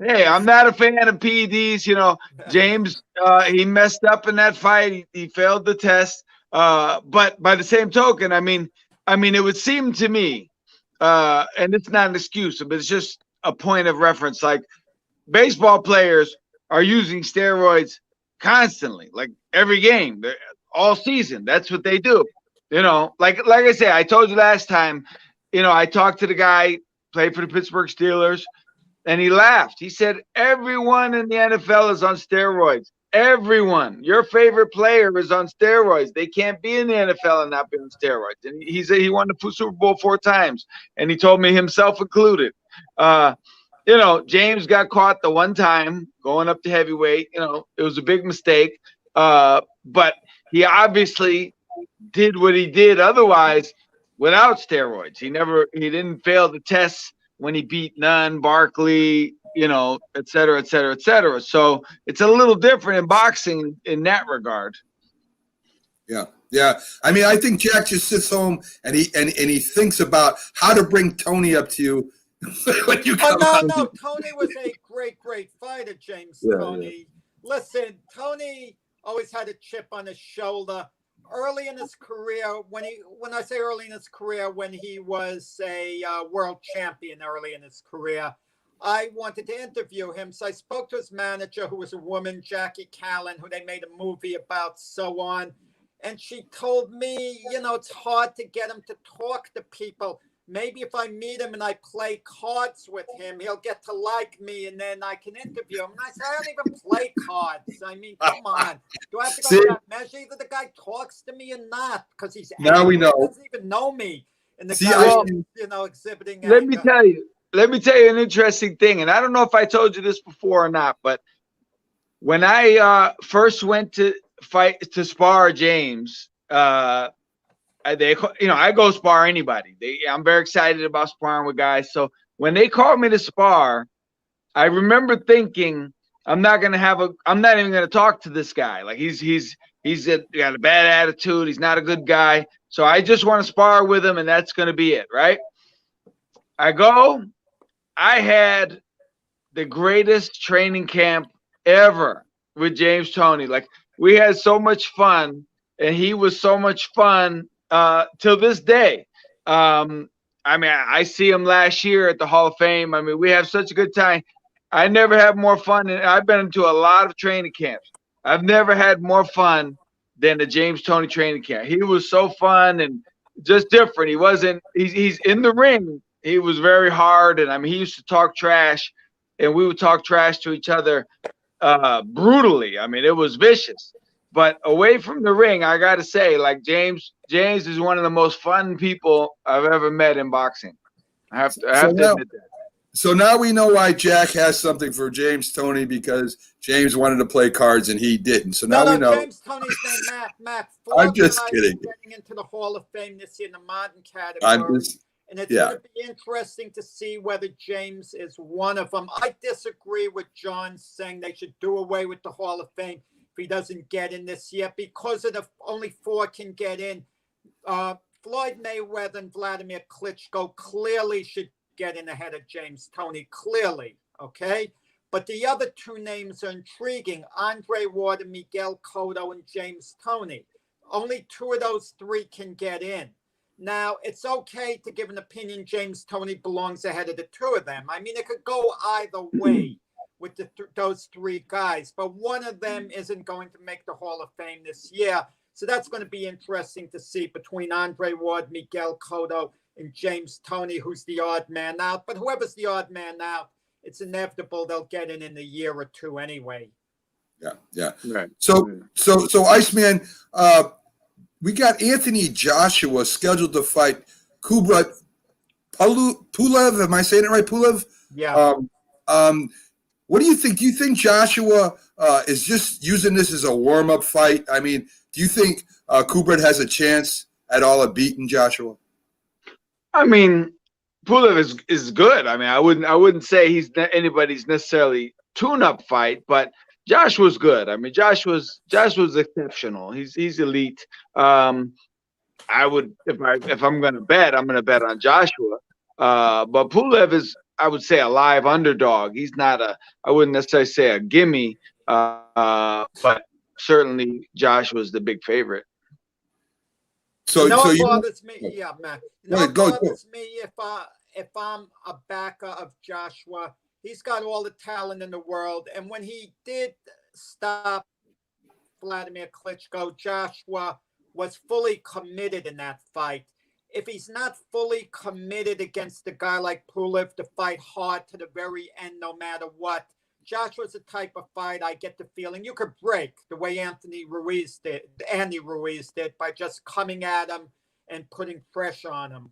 Hey, I'm not a fan of PEDs. James, he messed up in that fight. He failed the test. But by the same token, I mean, it would seem to me, and it's not an excuse, but it's just a point of reference. Like baseball players are using steroids constantly, like every game, all season. That's what they do. Like I say, I told you last time. I talked to the guy, played for the Pittsburgh Steelers, and he laughed. He said, everyone in the NFL is on steroids. Everyone. Your favorite player is on steroids. They can't be in the NFL and not be on steroids. And he said he won the Super Bowl 4 times. And he told me himself included. James got caught the one time going up to heavyweight. It was a big mistake. But he obviously did what he did otherwise without steroids. He didn't fail the tests when he beat Nunn, Barkley, et cetera, et cetera, et cetera. So it's a little different in boxing in that regard.
Yeah. I mean, I think Jack just sits home and he thinks about how to bring Tony up to you when you come out.
No. Tony was a great fighter, James Toney. Yeah. Listen, Tony always had a chip on his shoulder. Early in his career, when I say early in his career, when he was a world champion early in his career, I wanted to interview him. So I spoke to his manager, who was a woman, Jackie Callan, who they made a movie about, so on. And she told me, it's hard to get him to talk to people. maybe if I meet him and I play cards with him, he'll get to like me, and then I can interview him. And I said, I don't even play cards. I mean, come on. Do I have to go
See?
with that measure? Either the guy talks to me or not, because he's
Now
angry.
we know.
He doesn't even know me. And the
See,
guy
I-
is, exhibiting
Let me
anger.
tell you. Let me tell you an interesting thing, and I don't know if I told you this before or not, but when I first went to spar James, I go spar anybody. I'm very excited about sparring with guys. So when they called me to spar, I remember thinking, I'm not even gonna talk to this guy. Like he's got a bad attitude. He's not a good guy. So I just want to spar with him, and that's gonna be it, right? I go. I had the greatest training camp ever with James Toney. Like we had so much fun, and he was so much fun till this day. I mean, I see him last year at the Hall of Fame. I mean, we have such a good time. I never had more fun, and I've been to a lot of training camps. I've never had more fun than the James Toney training camp. He was so fun and just different. He wasn't. He's in the ring. He was very hard, and I mean, he used to talk trash, and we would talk trash to each other brutally. I mean, it was vicious. But away from the ring, I got to say, like James is one of the most fun people I've ever met in boxing. I have to admit that.
So now we know why Jack has something for James Toney, because James wanted to play cards and he didn't. So now we know.
James Toney's name, Matt.
I'm just kidding.
Getting into the Hall of Fame this year in the modern category. And it's going to be interesting to see whether James is one of them. I disagree with John saying they should do away with the Hall of Fame if he doesn't get in this year, because of the only 4 can get in. Floyd Mayweather and Vladimir Klitschko clearly should get in ahead of James Toney, clearly, okay? But the other 2 names are intriguing: Andre Ward and Miguel Cotto and James Toney. Only 2 of those 3 can get in. Now, it's okay to give an opinion James Toney belongs ahead of the 2 of them. I mean, it could go either way with those 3 guys, but one of them isn't going to make the Hall of Fame this year. So that's going to be interesting to see between Andre Ward, Miguel Cotto, and James Toney, who's the odd man out. But whoever's the odd man out, it's inevitable they'll get in a year or 2 anyway.
Yeah.
Right.
So Iceman, we got Anthony Joshua scheduled to fight Kubrat Pulev. Am I saying it right? Pulev?
Yeah.
What do you think? Do you think Joshua is just using this as a warm-up fight? I mean, do you think Kubrat has a chance at all of beating Joshua?
I mean, Pulev is good. I mean, I wouldn't say he's anybody's necessarily tune-up fight, but Joshua's good. I mean, Joshua's exceptional. He's elite. I would, if I'm going to bet, I'm going to bet on Joshua. But Pulev is, I would say, a live underdog. He's not I wouldn't necessarily say a gimme, but certainly Joshua's the big favorite.
So bothers me, yeah, man. Bothers me if I'm a backer of Joshua. He's got all the talent in the world, and when he did stop Vladimir Klitschko, Joshua was fully committed in that fight. If he's not fully committed against a guy like Pulev to fight hard to the very end, no matter what, Joshua's the type of fight I get the feeling you could break the way Andy Ruiz did by just coming at him and putting pressure on him.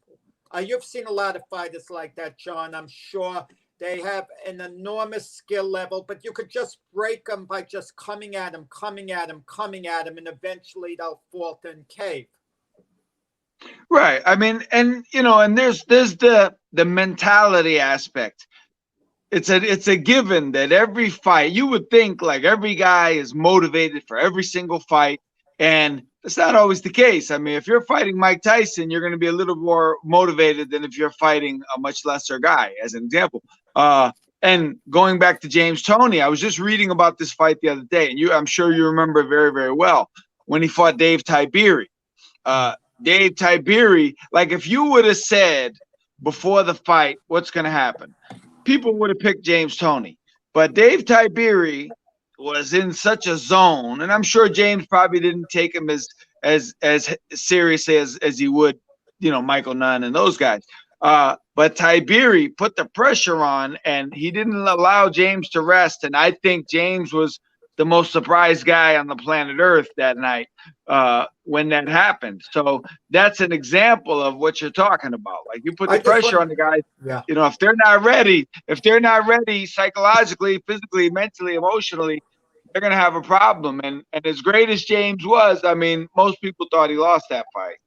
You've seen a lot of fighters like that, John. I'm sure they have an enormous skill level, but you could just break them by just coming at him, and eventually they'll falter and cave.
Right. I mean, and there's the mentality aspect. It's a given that every fight, you would think like every guy is motivated for every single fight, and that's not always the case. I mean, if you're fighting Mike Tyson, you're going to be a little more motivated than if you're fighting a much lesser guy, as an example. And going back to James Toney, I was just reading about this fight the other day, and I'm sure you remember very, very well when he fought Dave Tiberi. Dave Tiberi, like if you would have said before the fight what's going to happen, people would have picked James Toney. But Dave Tiberi was in such a zone, and I'm sure James probably didn't take him as seriously as he would, Michael Nunn and those guys. But Tiberi put the pressure on, and he didn't allow James to rest. And I think James was the most surprised guy on the planet Earth that night when that happened. So that's an example of what you're talking about. Like, you put the pressure on the guys.
Yeah.
You know, if they're not ready psychologically, physically, mentally, emotionally, they're going to have a problem. And as great as James was, I mean, most people thought he lost that fight.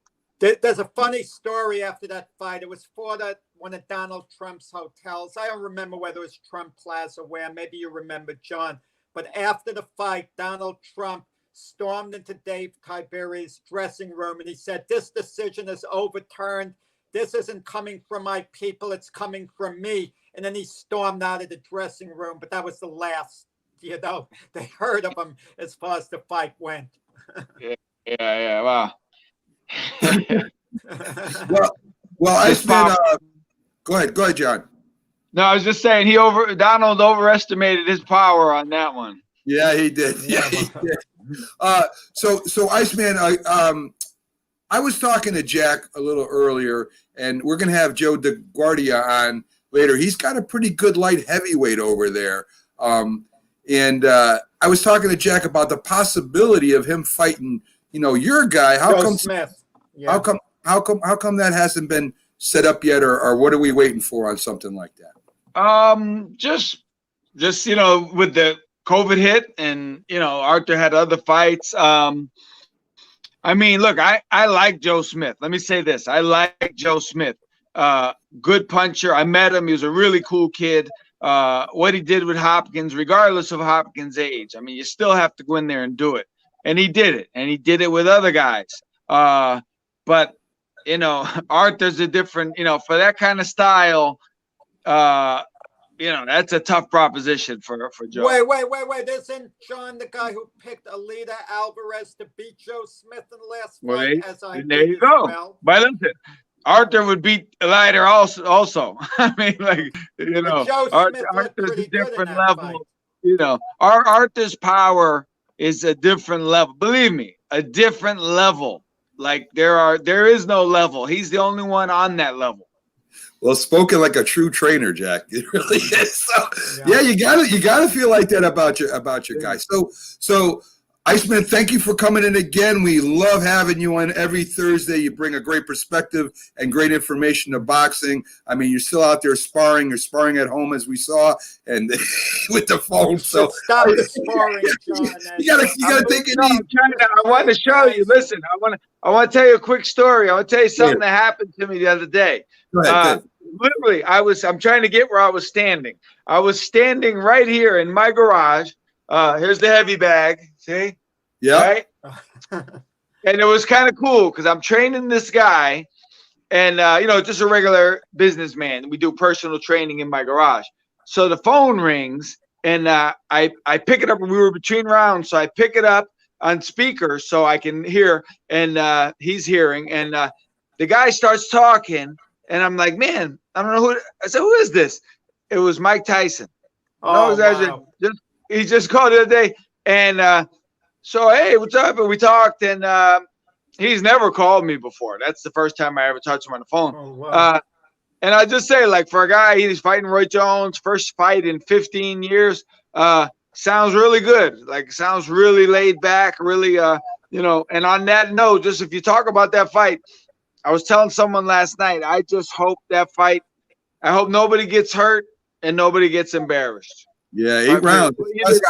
There's a funny story after that fight. It was fought at one of Donald Trump's hotels. I don't remember whether it was Trump Plaza or where. Maybe you remember, John. But after the fight, Donald Trump stormed into Dave Tiberi's dressing room and he said, "This decision is overturned. This isn't coming from my people. It's coming from me." And then he stormed out of the dressing room. But that was the last, they heard of him as far as the fight went.
Yeah. Wow.
well, Iceman, go ahead, John.
No, I was just saying Donald overestimated his power on that one.
Yeah, he did. Yeah, he did. So Iceman, I was talking to Jack a little earlier, and we're gonna have Joe DeGuardia on later. He's got a pretty good light heavyweight over there. And I was talking to Jack about the possibility of him fighting, your guy.
Joe Smith. Yeah.
How come that hasn't been set up yet, or what are we waiting for on something like that?
Just with the COVID hit, and Arthur had other fights. I mean, look, I like Joe Smith. Let me say this: I like Joe Smith. Good puncher. I met him. He was a really cool kid. What he did with Hopkins, regardless of Hopkins' age, I mean, you still have to go in there and do it. And he did it. And he did it with other guys. But Arthur's a different, for that kind of style, that's a tough proposition for Joe.
Wait. Isn't Shaun the guy who picked Alida Alvarez to beat Joe Smith in the last fight?
There you go. Well. But listen, Arthur would beat Alida also. I mean, Arthur's a different level. Arthur's power is a different level. Believe me, a different level. Like there is no level. He's the only one on that level.
Well, spoken like a true trainer, Jack. It really is. So, yeah, you gotta feel like that about your guy. So, Iceman, thank you for coming in again. We love having you on every Thursday. You bring a great perspective and great information to boxing. I mean, you're still out there sparring. You're sparring at home, as we saw, and with the phone. So
stop the sparring, John.
You gotta take it easy.
I want to show you. Listen, I want to tell you a quick story. I want to tell you something that happened to me the other day.
Go ahead.
Literally, I'm trying to get where I was standing. I was standing right here in my garage. Here's the heavy bag. See?
Yeah.
Right? And it was kind of cool because I'm training this guy, and just a regular businessman. We do personal training in my garage. So the phone rings, and I pick it up. We were between rounds, so I pick it up on speaker so I can hear, and he's hearing. And the guy starts talking, and I'm like, man, I don't know who. I said, who is this? It was Mike Tyson.
Wow.
He just called the other day, and so hey, what's up? And we talked, and he's never called me before. That's the first time I ever talked to him on the phone.
Oh, wow.
And I just say, like, for a guy, he's fighting Roy Jones, first fight in 15 years. Sounds really good. Like, sounds really laid back, really, And on that note, just if you talk about that fight, I was telling someone last night, I just hope that fight. I hope nobody gets hurt and nobody gets embarrassed.
Yeah, 8 rounds.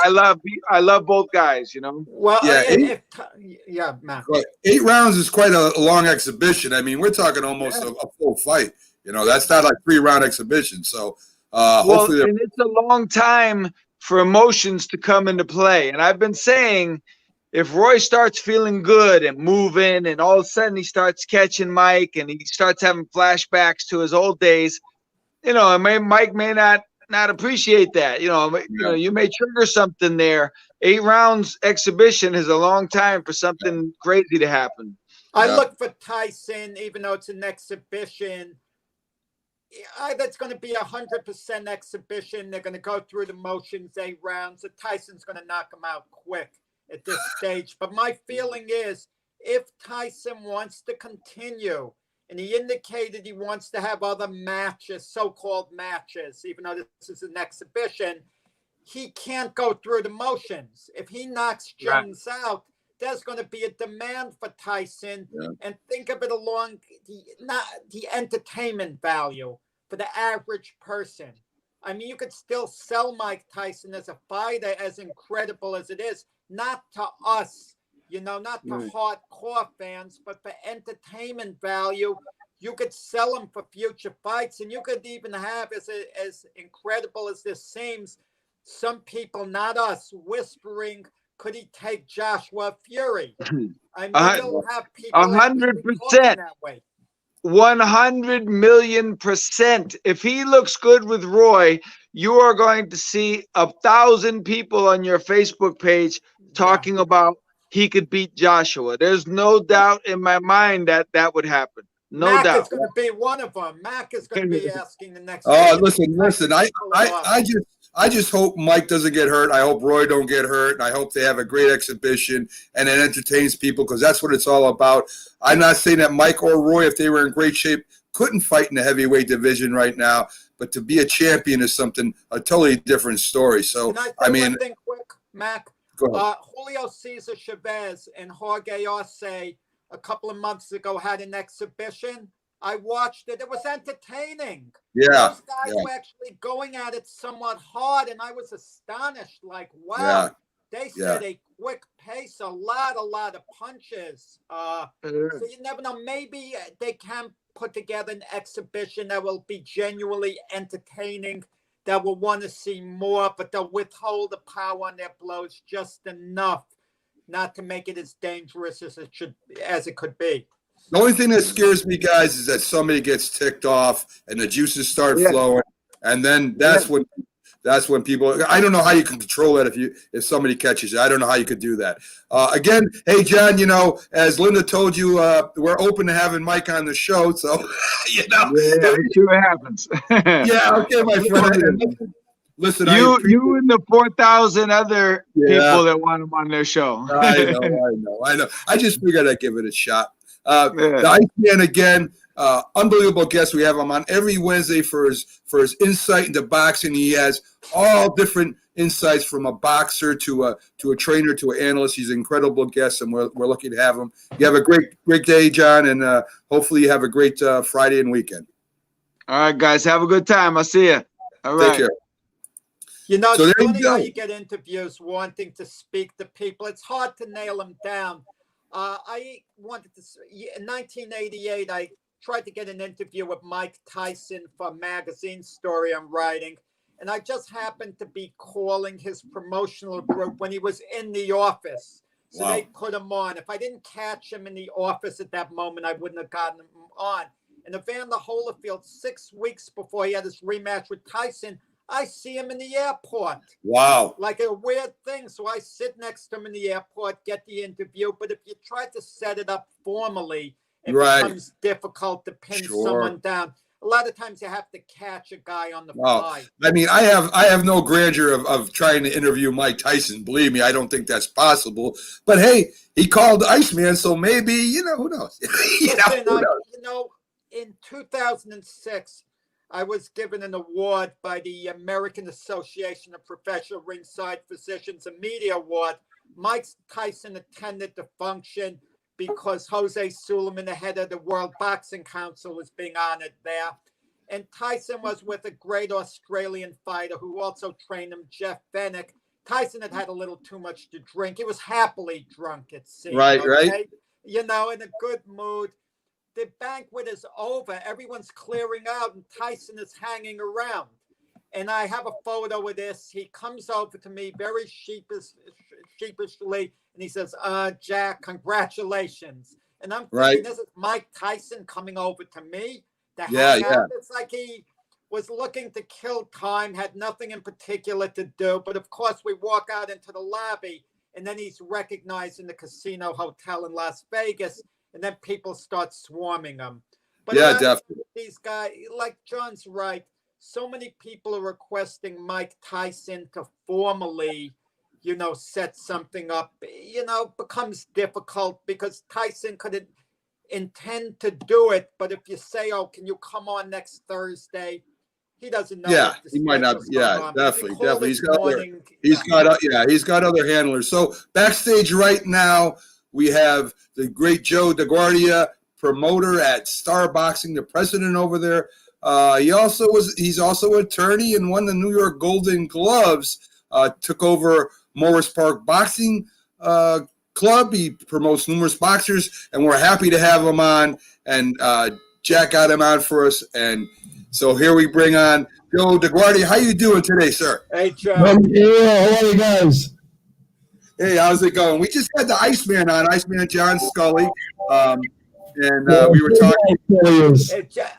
I love both guys,
Well,
yeah,
Matt.
8 rounds is quite a long exhibition. I mean, we're talking almost a full fight. That's not like 3-round exhibition. So hopefully,
and it's a long time for emotions to come into play. And I've been saying, if Roy starts feeling good and moving, and all of a sudden he starts catching Mike, and he starts having flashbacks to his old days, Mike may not appreciate that. You may trigger something there. 8 rounds exhibition is a long time for something crazy to happen.
I look for Tyson, even though it's an exhibition. That's going to be 100% exhibition. They're going to go through the motions, 8 rounds. So Tyson's going to knock him out quick at this stage. But my feeling is, if Tyson wants to continue and he indicated he wants to have other matches, so-called matches, even though this is an exhibition. He can't go through the motions. If he knocks Jones out, there's going to be a demand for Tyson.
Yeah.
And think of it along the entertainment value for the average person. I mean, you could still sell Mike Tyson as a fighter, as incredible as it is, not to us, not to hardcore fans, but for entertainment value. You could sell him for future fights, and you could even have, as incredible as this seems, some people, not us, whispering, could he take Joshua Fury? I mean, you'll have people
100%.
that way.
100,000,000%. If he looks good with Roy, you are going to see 1,000 people on your Facebook page talking about he could beat Joshua. There's no doubt in my mind that that would happen. No
Mac
doubt.
is going to be one of them. Mac is going to be asking the next.
Oh, listen. I just hope Mike doesn't get hurt. I hope Roy don't get hurt. And I hope they have a great exhibition and it entertains people, because that's what it's all about. I'm not saying that Mike or Roy, if they were in great shape, couldn't fight in the heavyweight division right now. But to be a champion is a totally different story. So, I mean,
one thing quick, Mac. Julio Cesar Chavez and Jorge Arce a couple of months ago had an exhibition. I watched it. It was entertaining.
Yeah.
Those guys were actually going at it somewhat hard, and I was astonished. Like, wow, they set a quick pace, a lot of punches. So you never know. Maybe they can put together an exhibition that will be genuinely entertaining, that will want to see more, but they'll withhold the power on their blows just enough not to make it as dangerous as it could be.
The only thing that scares me, guys, is that somebody gets ticked off and the juices start flowing, and then that's when people. I don't know how you can control that if somebody catches you. I don't know how you could do that. Again, hey John, as Linda told you, we're open to having Mike on the show, so
let's see what happens.
Yeah, okay, my friend. Listen,
you and the 4,000 other people that want him on their show.
I know. I just figured I'd give it a shot. The Iceman, again, unbelievable guest. We have him on every Wednesday for his insight into boxing. He has all different insights, from a boxer to a trainer to an analyst. He's an incredible guest, and we're lucky to have him. You have a great day, John, and hopefully you have a great Friday and weekend.
All right, guys, have a good time. I'll see you. All right.
Take care.
So it's funny how you get interviews wanting to speak to people. It's hard to nail them down. I wanted to, in 1988, I tried to get an interview with Mike Tyson for a magazine story I'm writing. And I just happened to be calling his promotional group when he was in the office. So they put him on. If I didn't catch him in the office at that moment, I wouldn't have gotten him on. And Evander Holyfield, 6 weeks before he had his rematch with Tyson, I see him in the airport.
Wow.
Like a weird thing. So I sit next to him in the airport, get the interview. But if you try to set it up formally, it becomes difficult to pin someone down. A lot of times you have to catch a guy on the fly.
I mean, I have no grandeur of trying to interview Mike Tyson. Believe me, I don't think that's possible. But hey, he called Iceman, so maybe, who knows?
In 2006, I was given an award by the American Association of Professional Ringside Physicians, a media award. Mike Tyson attended the function because Jose Sulaiman, the head of the World Boxing Council, was being honored there. And Tyson was with a great Australian fighter who also trained him, Jeff Fennick. Tyson had a little too much to drink. He was happily drunk, it seemed. Right. In a good mood. The banquet is over. Everyone's clearing out, and Tyson is hanging around. And I have a photo of this. He comes over to me very sheepishly, and he says, Jack, congratulations. And I'm thinking, this is Mike Tyson coming over to me to hang out. It's like he was looking to kill time, had nothing in particular to do. But, of course, we walk out into the lobby, and then he's recognized in the casino hotel in Las Vegas. And then people start swarming them. But
definitely.
These guys, like John's right, so many people are requesting Mike Tyson to formally, set something up. Becomes difficult because Tyson intend to do it, but if you say, "Oh, can you come on next Thursday?" He doesn't know.
Yeah,
what the
he might not.
schedule's going
Yeah,
on. But if you
definitely,
call
definitely.
this morning,
He's got other handlers. So backstage right now, we have the great Joe DeGuardia, promoter at Star Boxing, the president over there. He's also an attorney and won the New York Golden Gloves. Took over Morris Park Boxing Club. He promotes numerous boxers, and we're happy to have him on. And Jack got him on for us, and so here we bring on Joe DeGuardia. How you doing today, sir?
hey Joe,
Yeah, how are you guys?
Hey, how's it going? We just had the Iceman on, Iceman John Scully, and we were talking.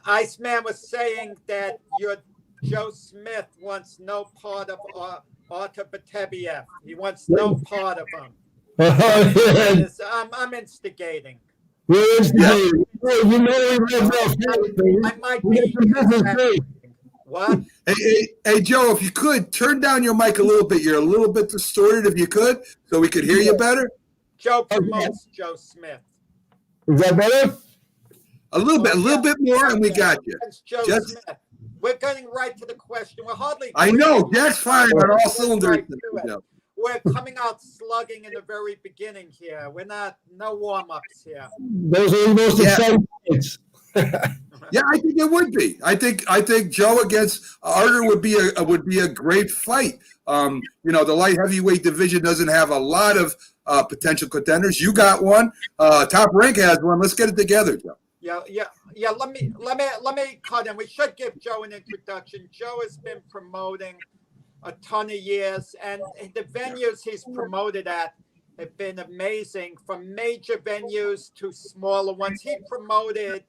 Iceman was saying that your Joe Smith wants no part of Artur Batebiev. He wants no part of him. I'm instigating.
We're instigating. You know we live
I might be. What?
Hey, Joe, if you could turn down your mic a little bit. You're a little bit distorted. If you could, so we could hear you better.
Joe promotes Joe Smith.
Is that better?
A little bit more, and we got you.
That's Joe Smith. We're getting right to the question. We're hardly.
I know Jack's firing on all cylinders.
Right, we're coming out slugging in the very beginning here. We're not no warm-ups here.
Those are the most exciting things.
Yeah, I think it would be. I think Joe against Artur would be a great fight. The light heavyweight division doesn't have a lot of potential contenders. You got one. Top Rank has one. Let's get it together, Joe.
Yeah. Let me cut in. We should give Joe an introduction. Joe has been promoting a ton of years, and the venues he's promoted at have been amazing, from major venues to smaller ones. He promoted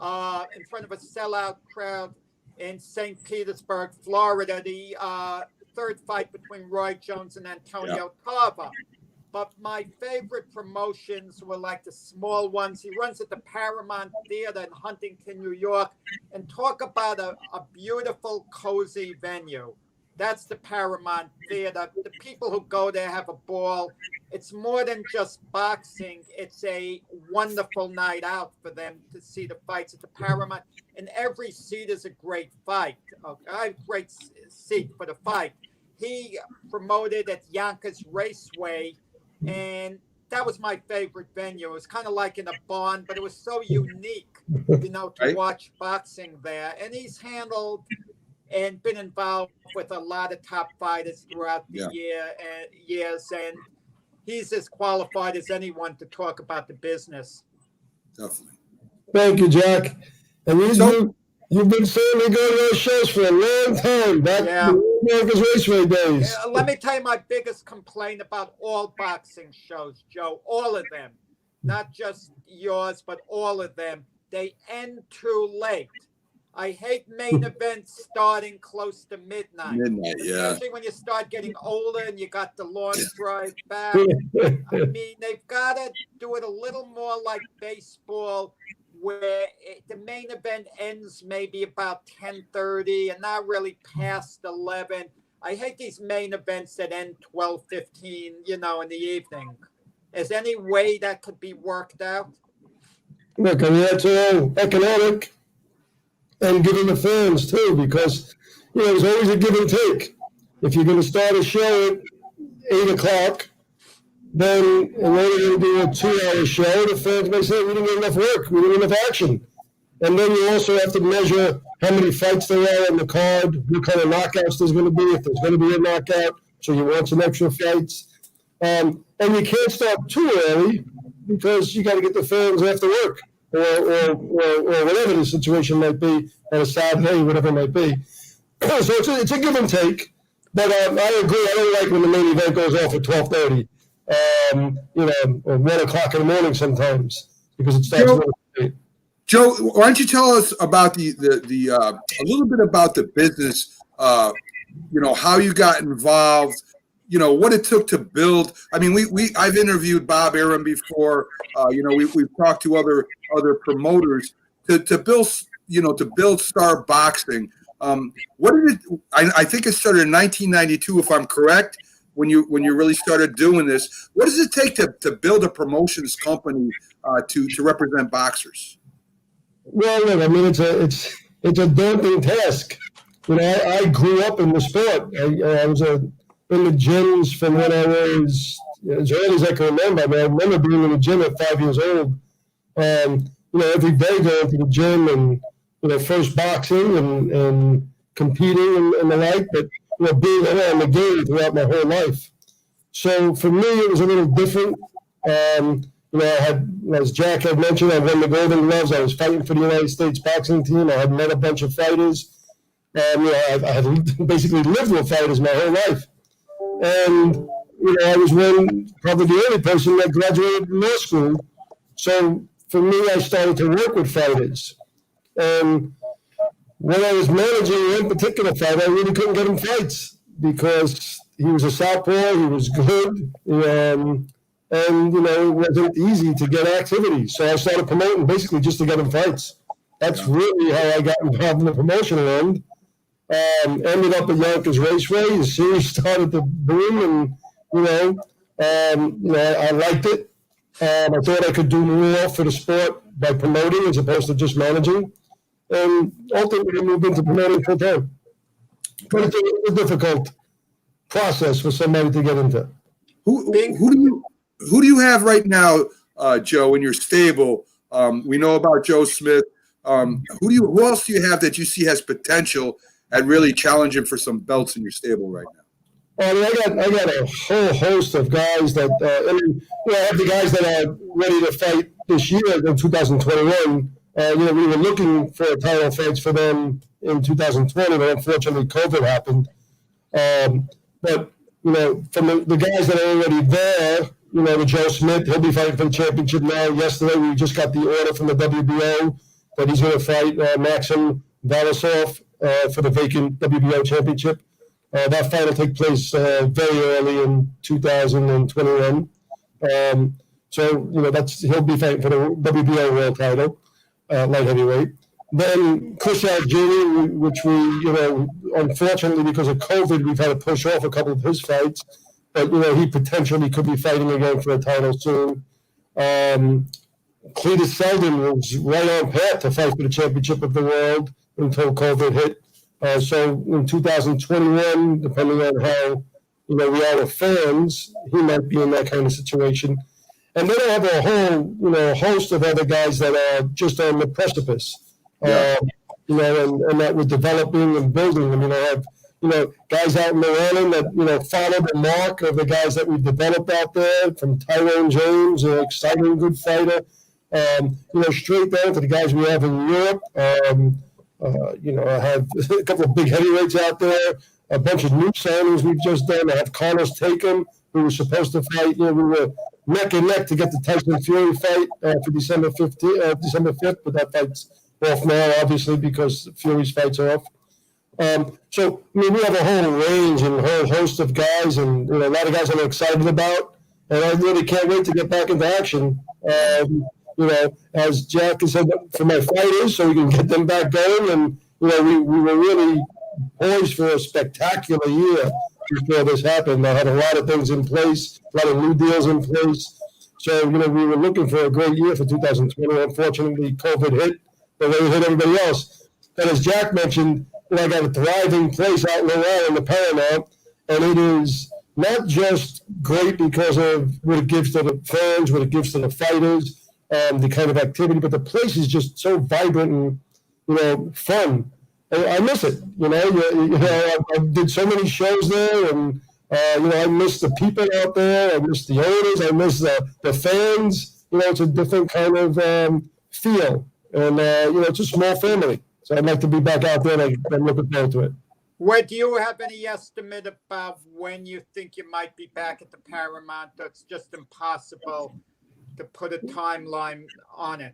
in front of a sellout crowd in St. Petersburg, Florida, the third fight between Roy Jones and Antonio Tarver. But my favorite promotions were like the small ones. He runs at the Paramount Theater in Huntington, New York, and talk about a beautiful, cozy venue. That's the Paramount Theater. The people who go there have a ball. It's more than just boxing. It's a wonderful night out for them to see the fights at the Paramount. And every seat is a great fight. A great seat for the fight. He promoted at Yonkers Raceway, and that was my favorite venue. It was kind of like in a barn, but it was so unique, to watch boxing there. And he's handled and been involved with a lot of top fighters throughout the years, and he's as qualified as anyone to talk about the business.
Definitely.
Thank you, Jack. And you've been certainly going to those shows for a long time, back in America's Raceway days.
Let me tell you my biggest complaint about all boxing shows, Joe, all of them, not just yours, but all of them. They end too late. I hate main events starting close to midnight. Especially when you start getting older and you got the long drive back. I mean, they've got to do it a little more like baseball, where the main event ends maybe about 10:30 and not really past 11. I hate these main events that end 12:15, in the evening. Is there any way that could be worked out?
Look, I mean, that's all economic. And giving the fans too, because there's always a give and take. If you're going to start a show at 8:00, then in order to do a 2-hour show, the fans may say we didn't get enough work, we didn't get enough action. And then you also have to measure how many fights there are on the card, what kind of knockouts there's going to be, if there's going to be a knockout, so you want some extra fights. And you can't start too early because you got to get the fans after work. Or whatever the situation might be on a Saturday, whatever it might be. So it's a give and take. But I agree. I don't like when the main event goes off at 12:30, or 1 o'clock in the morning sometimes, because it starts a little late.
Joe, why don't you tell us about a little bit about the business? How you got involved. What it took to build. I mean, I've interviewed Bob Arum before. We've talked to other promoters to build Star Boxing. What did it? I think it started in 1992, if I'm correct. when you really started doing this. What does it take to build a promotions company to represent boxers?
Well, look, I mean, it's a daunting task. You know, I grew up in the sport. I was in the gyms from when I was as early as I can remember. I mean, I remember being in the gym at 5 years old. You know, every day going to the gym and, you know, first boxing and competing and the like, but, you know, being around the game throughout my whole life. So for me, it was a little different. You know, I had, as Jack had mentioned, I won the Golden Gloves. I was fighting for the United States boxing team. I had met a bunch of fighters. You know, I had basically lived with fighters my whole life. And, you know, I was probably the only person that graduated from law school. So for me, I started to work with fighters. And when I was managing one particular fighter, I really couldn't get him fights because he was a southpaw, he was good, and you know, it wasn't easy to get activity. So I started promoting basically just to get him fights. That's really how I got involved in the promotional end. Ended up at Yonkers Raceway. The series started to boom, and you know, I liked it. I thought I could do more for the sport by promoting as opposed to just managing, and ultimately moved into promoting full time. But it's a difficult process for somebody to get into.
Who do you have right now, Joe, in your stable? We know about Joe Smith. Who else do you have that you see has potential at really challenging for some belts in your stable right now?
I got a whole host of guys that I have the guys that are ready to fight this year in 2021. You know, we were looking for title fights for them in 2020, but unfortunately COVID happened. But you know, from the guys that are already there, you know, the Joe Smith, he'll be fighting for the championship now. Yesterday, we just got the order from the WBO that he's going to fight Maxim Valasov for the vacant WBO championship. That fight will take place very early in 2021. So, you know, he'll be fighting for the WBO world title, light heavyweight. Then Chris Algieri, which we, you know, unfortunately because of COVID, we've had to push off a couple of his fights. But, you know, he potentially could be fighting again for a title soon. Cletus Selden was right on path to fight for the championship of the world until COVID hit. So in 2021, depending on how, you know, we are with fans, he might be in that kind of situation. And then I have a whole, you know, host of other guys that are just on the precipice. You know, and that we're developing and building. I mean, I have, you know, guys out in the running that, you know, follow the mark of the guys that we've developed out there, from Tyrone James, an exciting, good fighter, you know, straight down to the guys we have in Europe. You know, I have a couple of big heavyweights out there, a bunch of new signings we've just done. I have Carlos Taken, who was supposed to fight. You know, we were neck and neck to get the Tyson Fury fight for December 5th, but that fight's off now, obviously, because Fury's fights are off. So, I mean, we have a whole range and a whole host of guys, and, you know, a lot of guys I'm excited about, and I really can't wait to get back into action. You know, as Jack has said, for my fighters, so we can get them back going. And, you know, we were really poised for a spectacular year before this happened. I had a lot of things in place, a lot of new deals in place. So, you know, we were looking for a great year for 2020. Unfortunately, COVID hit the way it hit everybody else. But as Jack mentioned, you know, I got a thriving place out in Long Island, the Paramount, and it is not just great because of what it gives to the fans, what it gives to the fighters, the kind of activity, but the place is just so vibrant and, you know, fun. I miss it. You know, I did so many shows there, and you know, I miss the people out there. I miss the owners. I miss the fans. You know, it's a different kind of feel, and you know, it's a small family. So I'd like to be back out there, and I'm looking forward to it.
Do you have any estimate about when you think you might be back at the Paramount? That's just impossible to put a timeline on it.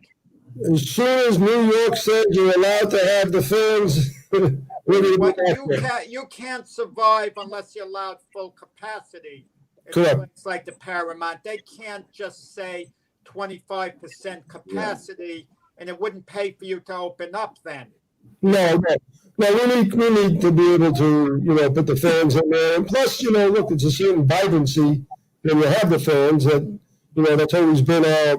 As soon as New York said you're allowed to have the fans,
but you can't survive unless you're allowed full capacity.
Correct.
It's like the Paramount. They can't just say 25% capacity, and it wouldn't pay for you to open up then.
No, no. No, we need to be able to, put the fans in there. And plus, look, it's a certain vibrancy when you have the fans that, that's always been our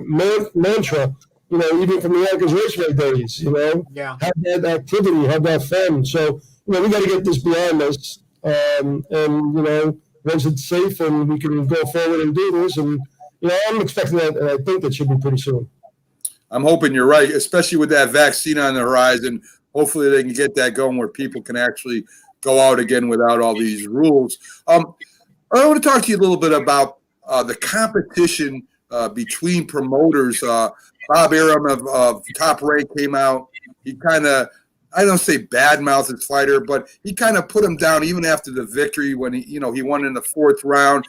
mantra, even from the Yonkers Raceway days,
Yeah.
have that activity, have that fun. So, we got to get this behind us. And, once it's safe and we can go forward and do this. And, I'm expecting that, and I think that should be pretty soon.
I'm hoping you're right, especially with that vaccine on the horizon. Hopefully they can get that going where people can actually go out again without all these rules. I want to talk to you a little bit about the competition between promoters. Bob Arum of Top Rank came out. He kind of, I don't say badmouthed his fighter, but he kind of put him down even after the victory when he won in the 4th round,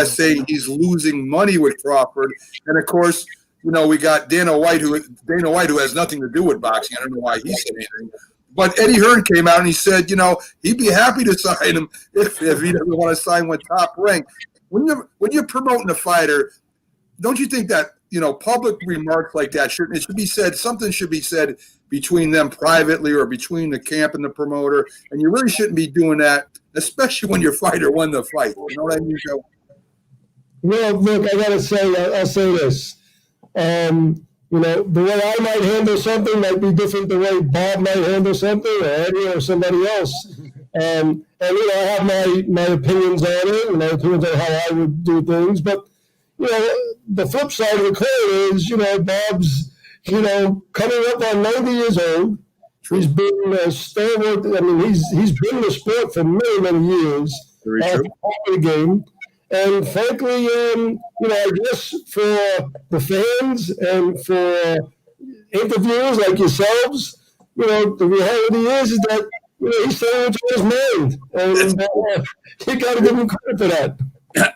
saying he's losing money with Crawford. And of course, we got Dana White, who has nothing to do with boxing. I don't know why he's saying anything. But Eddie Hearn came out and he said, he'd be happy to sign him if he doesn't want to sign with Top Rank. When you're promoting a fighter, don't you think that public remarks like that should be said? Something should be said between them privately or between the camp and the promoter, and you really shouldn't be doing that, especially when your fighter won the fight. You know what I mean, Joe?
Well, look, I gotta say, I'll say this. The way I might handle something might be different the way Bob might handle something, or Eddie, or somebody else. And I have my opinions on it, and my opinions on how I would do things. But the flip side of the coin is, Bob's, coming up on 90 years old. He's been a stalwart. I mean, he's been in the sport for many, many years.
Very true.
The game. And frankly, I guess for the fans and for interviewers like yourselves, the reality is that he's saying what's on his mind, and you got to give him credit for that.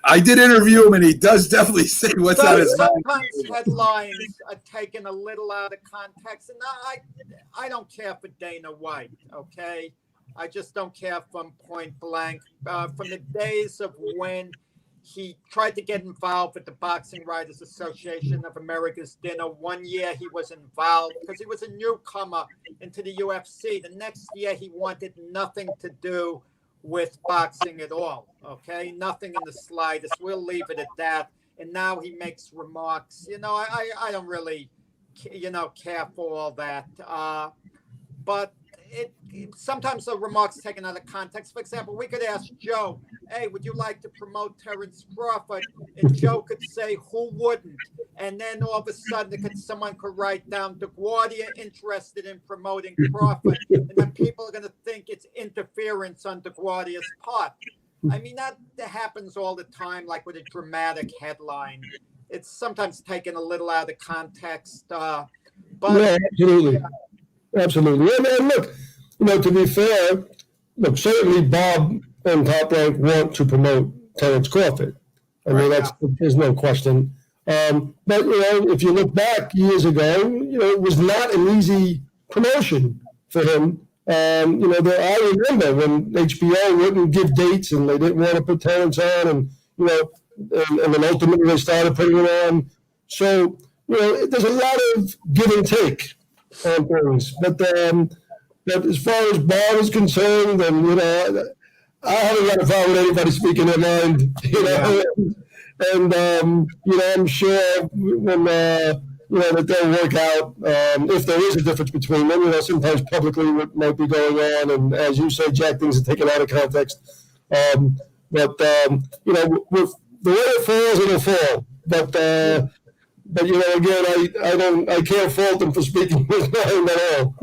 I did interview him, and he does definitely say what's on his mind.
Sometimes headlines are taken a little out of context, and I don't care for Dana White, okay? I just don't care from point blank. From the days of when he tried to get involved with the Boxing Writers Association of America's dinner. One year he was involved because he was a newcomer into the UFC. The next year he wanted nothing to do with boxing at all, okay? Nothing in the slightest. We'll leave it at that. And now he makes remarks. I don't really, care for all that. But sometimes the remarks taken out of context. For example, we could ask Joe, hey, would you like to promote Terrence Crawford? And Joe could say, who wouldn't? And then all of a sudden someone could write down DeGuardia interested in promoting Crawford. And then people are going to think it's interference on DeGuardia's part. I mean, that happens all the time, like with a dramatic headline. It's sometimes taken a little out of context. But
yeah, absolutely. Yeah. Absolutely. And look, to be fair, certainly Bob and Top Rank want to promote Terrence Crawford. I mean, there's no question. But, if you look back years ago, it was not an easy promotion for him. I remember when HBO wouldn't give dates and they didn't want to put Terrence on and then ultimately they started putting it on. So, there's a lot of give and take on things. But as far as Bob is concerned, and I haven't got a problem with anybody speaking their mind, and I'm sure when that they'll work out if there is a difference between them. Sometimes publicly what might be going on, and as you say, Jack, things are taken out of context. With the way it falls, it'll fall. But again, I can't fault him for speaking his mind at all.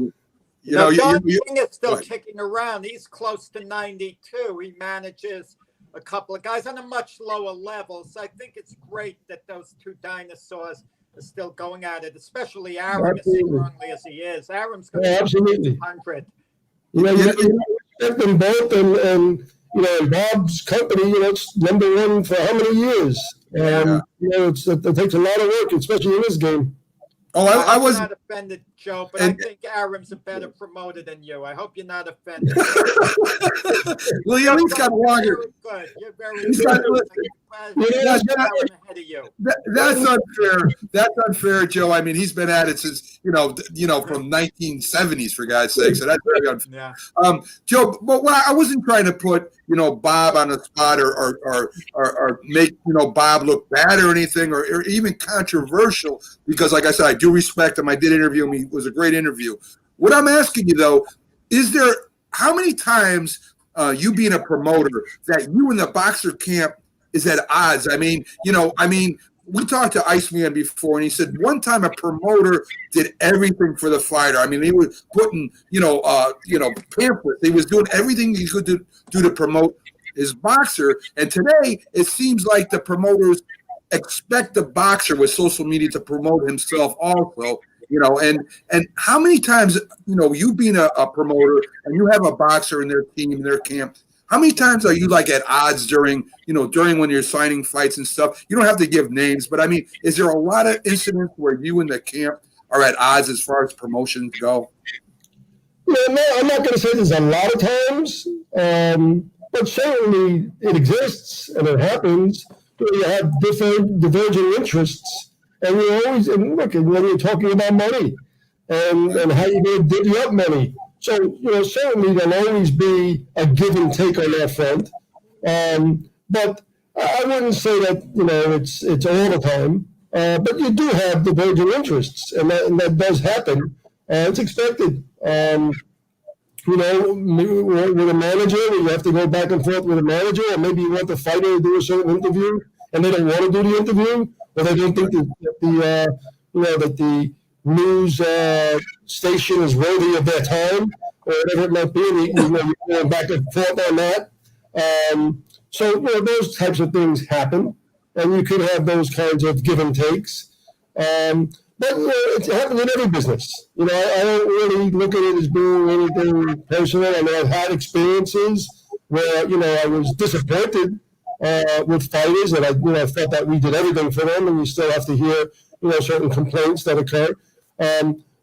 John King is still kicking around. He's close to 92. He manages a couple of guys on a much lower level. So I think it's great that those two dinosaurs are still going at it, especially Arum, as strongly as he is. Arum's going to be 100.
You respect them both, and Bob's company, it's number one for how many years? It takes a lot of work, especially in this game.
Oh, I was
not offended, Joe, but I think Arum's a better promoter than you. I hope you're not offended.
Well, you at least got longer.
You're very good. Ahead of you.
That's unfair. That's unfair, Joe. I mean, he's been at it since from 1970s, for God's sake. So that's very unfair.
Yeah.
Joe, but I wasn't trying to put, Bob on the spot or make, Bob look bad or anything or even controversial because, like I said, I do respect him. I did interview him. It was a great interview. What I'm asking you, though, how many times you being a promoter that you in the boxer camp is at odds? I mean, we talked to Iceman before, and he said one time a promoter did everything for the fighter. I mean, he was putting, pamphlets. He was doing everything he could do to promote his boxer. And today, it seems like the promoters expect the boxer with social media to promote himself also. And how many times, you being a promoter and you have a boxer in their team, in their camp, how many times are you like at odds during when you're signing fights and stuff? You don't have to give names, but I mean, is there a lot of incidents where you and the camp are at odds as far as promotions go?
No, I'm not going to say there's a lot of times, but certainly it exists and it happens. You have different diverging interests, and when you're talking about money and how you're going to divvy up money. So, certainly there'll always be a give and take on that front. But I wouldn't say that, it's all the time. But you do have divergent interests, and that does happen. It's expected. With a manager, you have to go back and forth with a manager, or maybe you want the fighter to do a certain interview, and they don't want to do the interview, or they don't think that the news station is worthy of their time, or whatever it might be. You're going back and forth on that. So those types of things happen, and you could have those kinds of give and takes. But it happens in every business. I don't really look at it as being anything personal. I mean, I've had experiences where I was disappointed with fighters, and I felt that we did everything for them, and you still have to hear certain complaints that occur.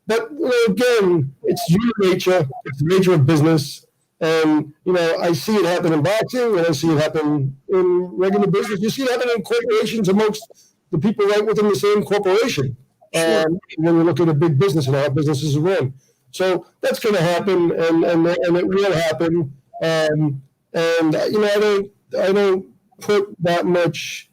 But again, it's human nature. It's the nature of business, and I see it happen in boxing, and I see it happen in regular business. You see it happen in corporations amongst the people right within the same corporation.
Sure.
When you look at a big business and how businesses run, so that's going to happen, and it will happen. I don't put that much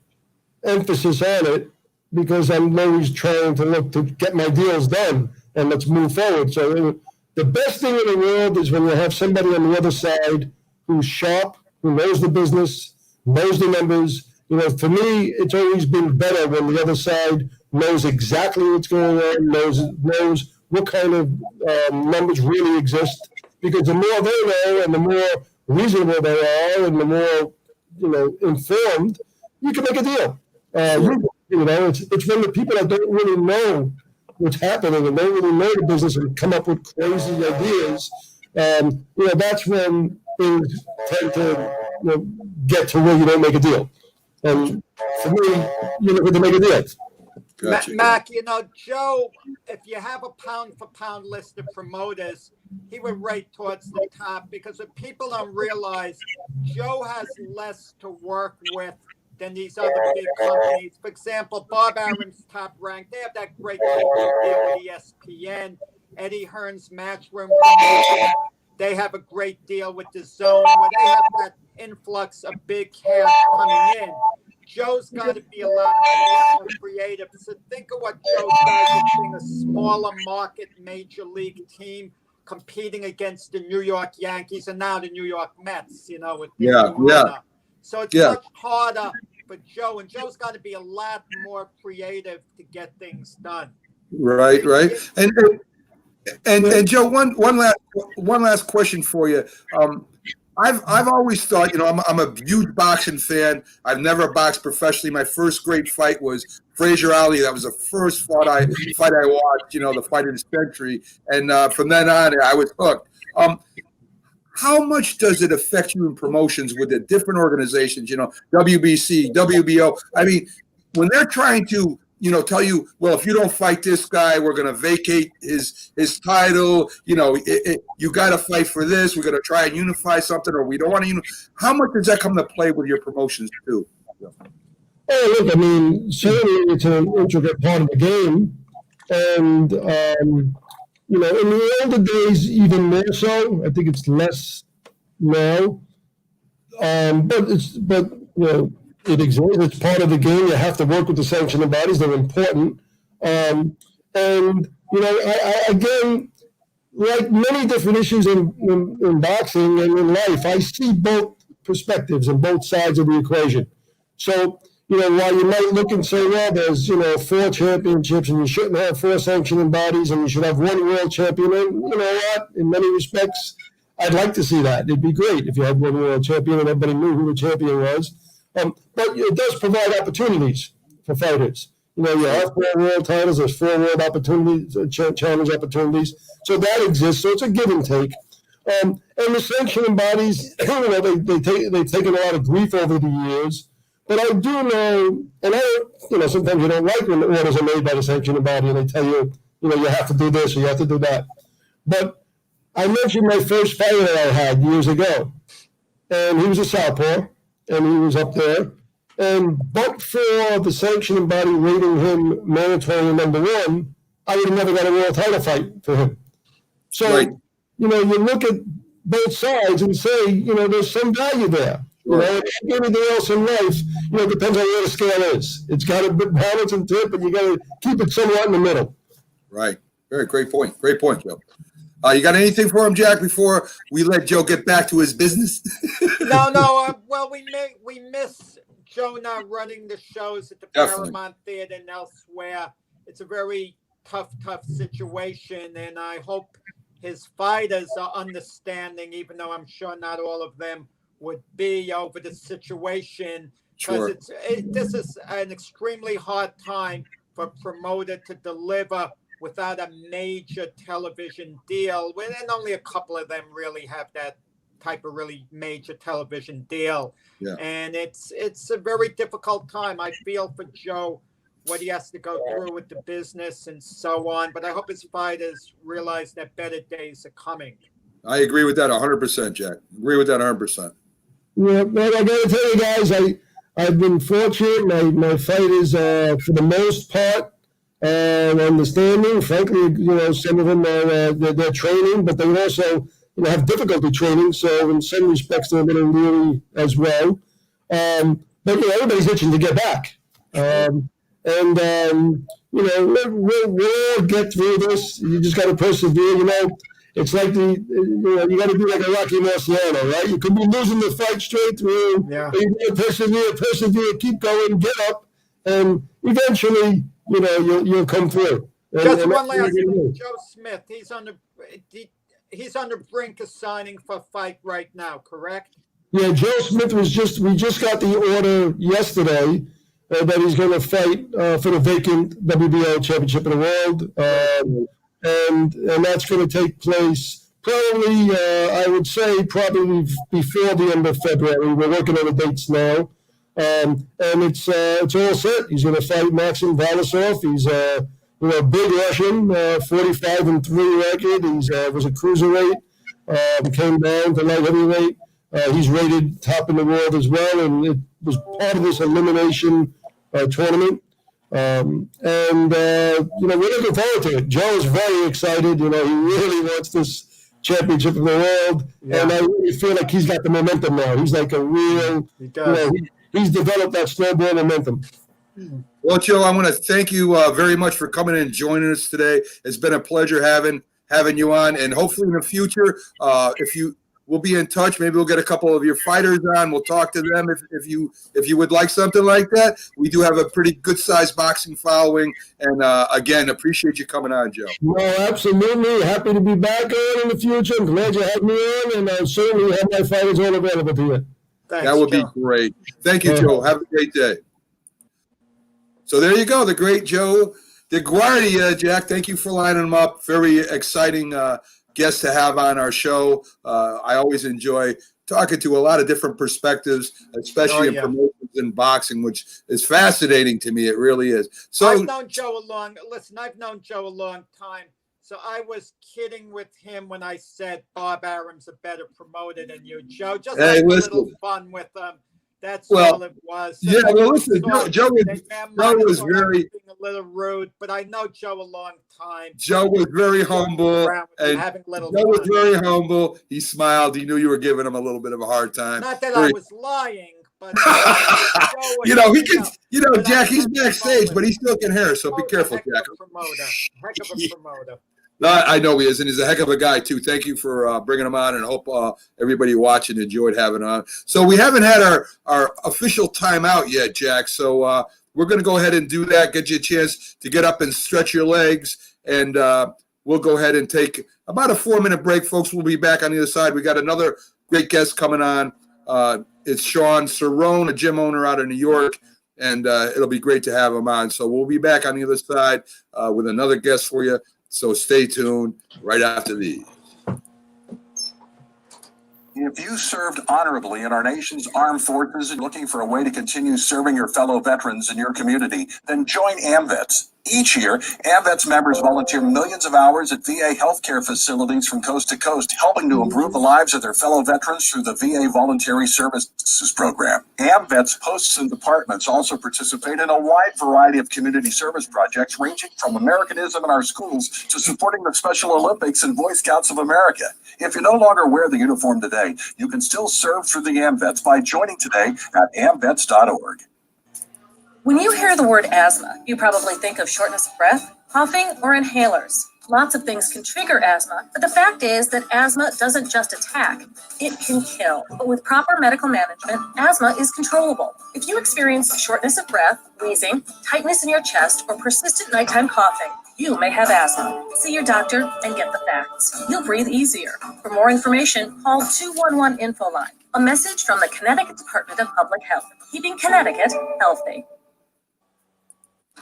emphasis on it, because I'm always trying to look to get my deals done and let's move forward. So the best thing in the world is when you have somebody on the other side who's sharp, who knows the business, knows the numbers. For me, it's always been better when the other side knows exactly what's going on, knows what kind of numbers really exist. Because the more they know and the more reasonable they are and the more informed, you can make a deal. It's when the people that don't really know what's happening and don't really know the business and come up with crazy ideas, that's when things tend to get to where you don't make a deal. And for me, you're looking to make a deal.
Gotcha.
Mac, Joe, if you have a pound-for-pound list of promoters, he would rate towards the top, because what people don't realize, Joe has less to work with than these other big companies. For example, Bob Arum's Top Rank, they have that great deal with ESPN. Eddie Hearn's Matchroom promotion, they have a great deal with the Zone, where they have that influx of big cash coming in. Joe's got to be a lot more creative. So think of what Joe does, being a smaller market major league team competing against the New York Yankees and now the New York Mets, with DeGuardia. So it's much harder for Joe, and Joe's got to be a lot more creative to get things done.
Right. And Joe, one last question for you. I've always thought, I'm a huge boxing fan. I've never boxed professionally. My first great fight was Frazier Ali. That was the first fight I watched, the fight of the century. And from then on, I was hooked. How much does it affect you in promotions with the different organizations, WBC, WBO? I mean, when they're trying to, tell you, well, if you don't fight this guy, we're going to vacate his title. You got to fight for this. We're going to try and unify something, or we don't want to unify. How much does that come to play with your promotions too?
Oh, look, I mean, certainly it's an intricate part of the game. And, you know, in the older days, even more so. I think it's less now. But you know, it exists. It's part of the game. You have to work with the sanctioning bodies. They're important. And you know, again, like many different issues in boxing and in life, I see both perspectives and both sides of the equation. So, you know, while you might look and say, well, there's, you know, 4 championships and you shouldn't have 4 sanctioning bodies and you should have 1 world champion. And you know what? In many respects, I'd like to see that. It'd be great if you had 1 world champion and everybody knew who the champion was. But it does provide opportunities for fighters. You know, you have 4 world titles, there's 4 world opportunities, challenge opportunities. So that exists. So it's a give and take. And the sanctioning bodies, you know, they've taken a lot of grief over the years. But I do know, and you know, sometimes you don't like when the orders are made by the sanctioning body and they tell you, you know, you have to do this or you have to do that. But I mentioned my first fighter that I had years ago, and he was a southpaw, and he was up there. And but for the sanctioning body rating him mandatory #1, I would have never got a world title fight for him. So,
Right.
you know, you look at both sides and say, you know, there's some value there. You know, anything else in life, you know, depends on where the scale is. It's got a bit balance and tip, but you got to keep it somewhat in the middle.
Right. Very great point. Great point, Joe. You got anything for him, Jack, before we let Joe get back to his business?
No. Well, we miss Joe not running the shows at the
Definitely.
Paramount Theater and elsewhere. It's a very tough situation, and I hope his fighters are understanding, even though I'm sure not all of them would be over the situation, because
Sure.
this is an extremely hard time for a promoter to deliver without a major television deal. And only a couple of them really have that type of really major television deal.
Yeah.
And it's a very difficult time. I feel for Joe, what he has to go through with the business and so on. But I hope his fighters realize that better days are coming.
I agree with that 100%, Jack. Agree with that 100%.
Yeah, but I got to tell you guys, I've been fortunate. My fighters, for the most part, understanding. Frankly, you know, some of them are they're training, but they also, you know, have difficulty training. So in some respects, they're a little leery as well. But you know, everybody's itching to get back. You know, we'll all get through this. You just got to persevere. You know, it's like you know, you got to be like a Rocky Marciano, right? You could be losing the fight straight through.
Yeah.
But you got to persevere, keep going, get up, and eventually, you know, you'll come through.
Just one last thing, Joe Smith. He's on the brink of signing for a fight right now, correct?
Yeah, Joe Smith we just got the order yesterday that he's going to fight for the vacant WBO championship of the world. And that's going to take place probably, I would say, probably before the end of February. We're working on the dates now. And it's all set. He's going to fight Maxim Valasov. He's you know, big Russian, 45-3 record. He's was a cruiserweight, came down to light heavyweight. He's rated top in the world as well, and it was part of this elimination tournament. You know, we're looking forward to it. Joe is very excited. You know, he really wants this championship of the world, and I really feel like he's got the momentum now. He's like a real,
He does.
you know, he's developed that snowball momentum.
Well, Joe, I want to thank you very much for coming in and joining us today. It's been a pleasure having you on, and hopefully in the future, we'll be in touch. Maybe we'll get a couple of your fighters on. We'll talk to them if you would like something like that. We do have a pretty good sized boxing following, and again, appreciate you coming on, Joe.
No, absolutely. Happy to be back on in the future. I'm glad you had me on, and I'll certainly have my fighters all available to you.
Thanks,
That would
Joe.
be great. Thank you, Joe. Have a great day. So there you go, the great Joe DeGuardia. Jack, thank you for lining him up. Very exciting guest to have on our show. I always enjoy talking to a lot of different perspectives, especially in promotions and boxing, which is fascinating to me. It really is. So
I've known Joe a long time. So I was kidding with him when I said Bob Arum's a better promoter than you, Joe. Just
Hey,
having a
listen.
little fun with him. That's
Well,
all it was.
yeah,
So
well, listen,
sorry.
Joe
They might
Joe
have
was
thought I
very
being a little rude, but I know Joe a long time.
Joe was very humble,
Around with him,
and
having a little
Joe was
fun.
very humble. He smiled. He knew you were giving him a little bit of a hard time.
Not that I
Very,
was lying, but
you know, he can. You know,
but I
Jack. He's
had the
backstage,
moment.
but he still can hear. So be
Joe's a
careful,
heck
Jack.
of a promoter. Heck of a promoter.
I know he is, and he's a heck of a guy too. Thank you for bringing him on, and hope everybody watching enjoyed having him on. So we haven't had our official timeout yet, Jack. So we're going to go ahead and do that. Get you a chance to get up and stretch your legs, and we'll go ahead and take about a 4-minute break, folks. We'll be back on the other side. We got another great guest coming on. It's Shaun Cerrone, a gym owner out of New York, and it'll be great to have him on. So we'll be back on the other side with another guest for you. So stay tuned right after these.
If you served honorably in our nation's armed forces and looking for a way to continue serving your fellow veterans in your community, then join AMVETS. Each year, AMVETS members volunteer millions of hours at VA healthcare facilities from coast to coast, helping to improve the lives of their fellow veterans through the VA Voluntary Services Program. AMVETS posts and departments also participate in a wide variety of community service projects, ranging from Americanism in our schools to supporting the Special Olympics and Boy Scouts of America. If you no longer wear the uniform today, you can still serve through the AMVETS by joining today at amvets.org.
When you hear the word asthma, you probably think of shortness of breath, coughing, or inhalers. Lots of things can trigger asthma, but the fact is that asthma doesn't just attack, it can kill. But with proper medical management, asthma is controllable. If you experience shortness of breath, wheezing, tightness in your chest, or persistent nighttime coughing, you may have asthma. See your doctor and get the facts. You'll breathe easier. For more information, call 211 Info Line. A message from the Connecticut Department of Public Health, keeping Connecticut healthy.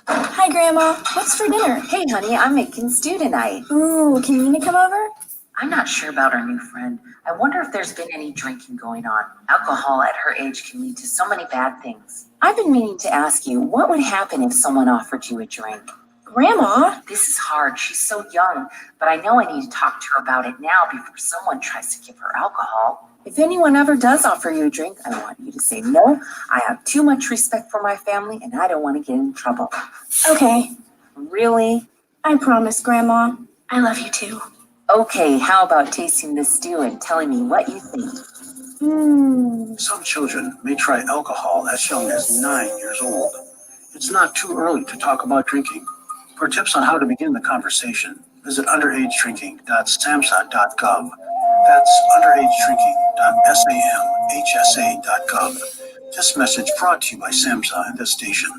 Hi, Grandma. What's for dinner?
Hey, honey, I'm making stew tonight.
Ooh, can Nina come over?
I'm not sure about our new friend. I wonder if there's been any drinking going on. Alcohol at her age can lead to so many bad things. I've been meaning to ask you, what would happen if someone offered you a drink?
Grandma?
This is hard. She's so young, but I know I need to talk to her about it now before someone tries to give her alcohol. If anyone ever does offer you a drink, I want you to say no. I have too much respect for my family, and I don't want to get in trouble.
Okay.
Really?
I promise, Grandma.
I love you too. Okay, how about tasting this stew and telling me what you think?
Some children may try alcohol as young as 9 years old. It's not too early to talk about drinking. For tips on how to begin the conversation, visit underagedrinking.samhsa.gov. That's underagedrinking.samhsa.gov. This message brought to you by SAMHSA and this station.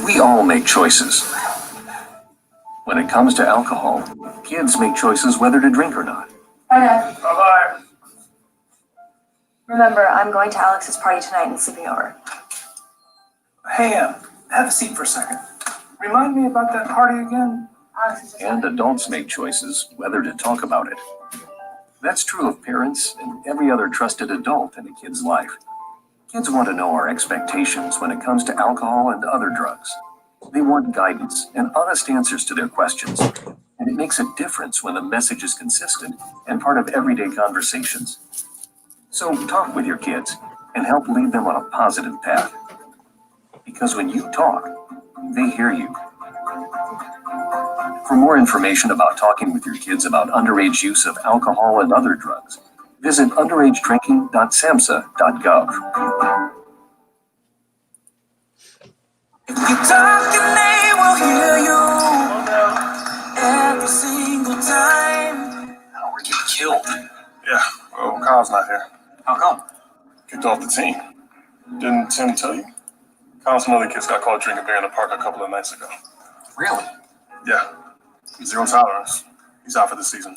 We all make choices. When it comes to alcohol, kids make choices whether to drink or not.
Bye, Dad.
Bye-bye.
Remember, I'm going to Alex's party tonight and sleeping over.
Hey, have a seat for a second. Remind me about that party again?
Alex is
And adults make choices whether to talk about it. That's true of parents and every other trusted adult in a kid's life. Kids want to know our expectations when it comes to alcohol and other drugs. They want guidance and honest answers to their questions. And it makes a difference when the message is consistent and part of everyday conversations. So talk with your kids and help lead them on a positive path. Because when you talk, they hear you. For more information about talking with your kids about underage use of alcohol and other drugs, visit underagedrinking.samhsa.gov.
If you talk and they will hear you every single time.
Howard get killed. Yeah, well, Kyle's not here. How come? Kicked off the team. Didn't Tim tell you? Kyle and some other kids got caught drinking beer in the park a couple of nights ago.
Really?
Yeah. Zero tolerance. He's out for the season.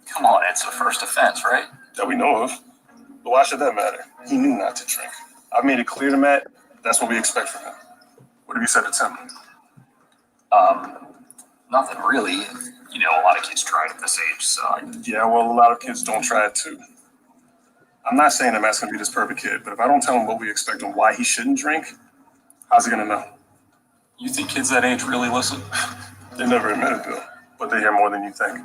Come on, it's a first offense, right?
That we know of. But why should that matter? He knew not to drink. I've made it clear to Matt that's what we expect from him. What have you said to Tim?
Nothing really. You know, a lot of kids try it at this age, so
Yeah, well, a lot of kids don't try it too. I'm not saying that Matt's going to be this perfect kid, but if I don't tell him what we expect and why he shouldn't drink, how's he going to know?
You think kids that age really listen?
They never admit it, Bill, but they hear more than you think.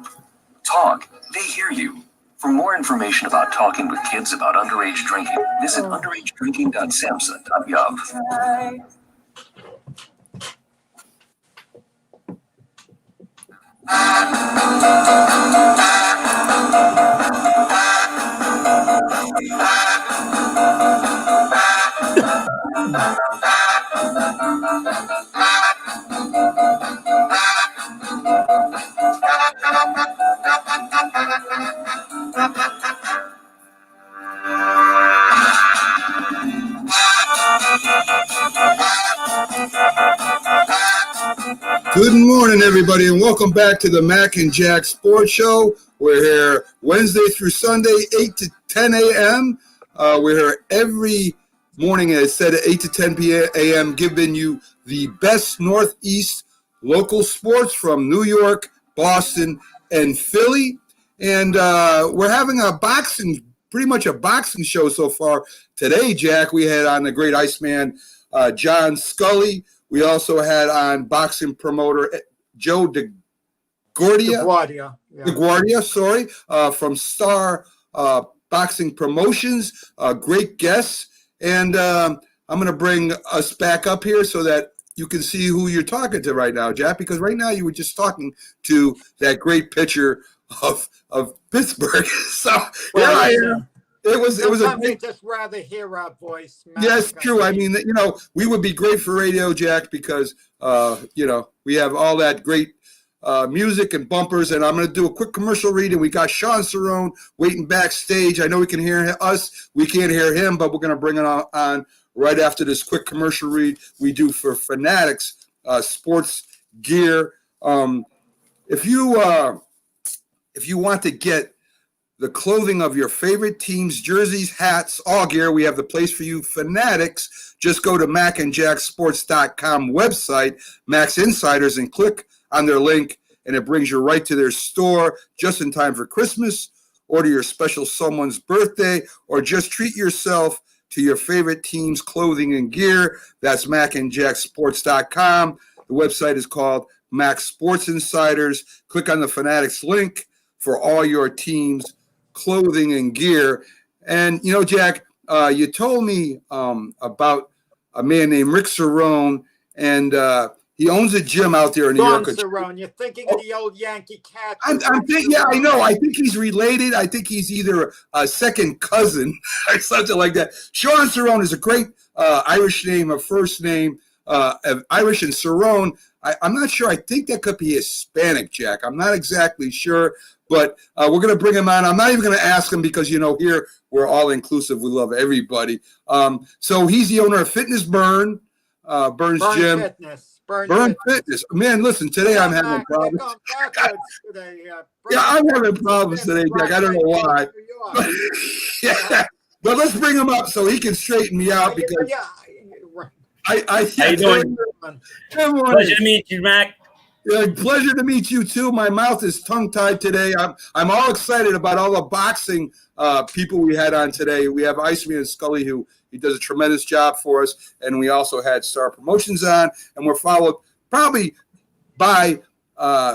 Talk. They hear you. For more information about talking with kids about underage drinking, visit underagedrinking.samhsa.gov.
Good morning, everybody, and welcome back to the Mac and Jack Sports Show. We're here Wednesday through Sunday, 8 to 10 a.m. We're here every morning, as I said, at 8 to 10 a.m., giving you the best Northeast local sports from New York, Boston, and Philly. And we're having pretty much a boxing show so far. Today, Jack, we had on the great Iceman, John Scully. We also had on boxing promoter Joe DeGuardia. DeGuardia, from Star Boxing Promotions. Great guests. And I'm going to bring us back up here so that you can see who you're talking to right now, Jack, because right now you were just talking to that great pitcher of Pittsburgh. So here I am. It was a
great. Just rather hear our voice.
Yes, true. I mean, we would be great for radio, Jack, because we have all that great music and bumpers. And I'm going to do a quick commercial read, and we got Shaun Cerrone waiting backstage. I know we can hear us. We can't hear him, but we're going to bring it on right after this quick commercial read we do for Fanatics Sports Gear. If you want to get the clothing of your favorite teams, jerseys, hats, all gear, we have the place for you, Fanatics. Just go to macandjacksports.com website, Max Insiders, and click on their link, and it brings you right to their store just in time for Christmas. Order your special someone's birthday, or just treat yourself to your favorite team's clothing and gear. That's macandjacksports.com. The website is called Max Sports Insiders. Click on the Fanatics link for all your teams' clothing and gear. And, Jack, you told me about a man named Rick Cerrone, and he owns a gym out there in New York.
Cerrone, you're thinking of the old Yankee cat.
I know. I think he's related. I think he's either a second cousin or something like that. Shaun Cerrone is a great Irish name, a first name, Irish, and Cerrone. I'm not sure. I think that could be Hispanic, Jack. I'm not exactly sure. But we're going to bring him on. I'm not even going to ask him because, here we're all inclusive. We love everybody. So he's the owner of Fitness Burns Gym. Burn Fitness. Man, listen, today I'm having problems. I'm having problems today, Jack. I don't know why. Yeah. But let's bring him up so he can straighten me out because
How you doing? Pleasure to meet you, Mac.
Pleasure to meet you too. My mouth is tongue-tied today. I'm all excited about all the boxing people we had on today. We have Iceman and Scully, who he does a tremendous job for us, and we also had Star Promotions on, and we're followed probably by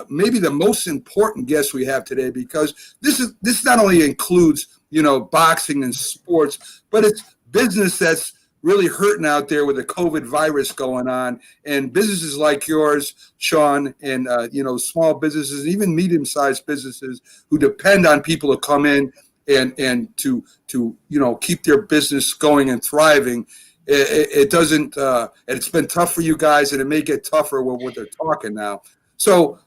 maybe the most important guest we have today, because this not only includes boxing and sports, but it's business that's really hurting out there with the COVID virus going on, and businesses like yours, Shaun, and small businesses, even medium-sized businesses who depend on people to come in and to keep their business going and thriving. It doesn't. And it's been tough for you guys, and it may get tougher with what they're talking now. So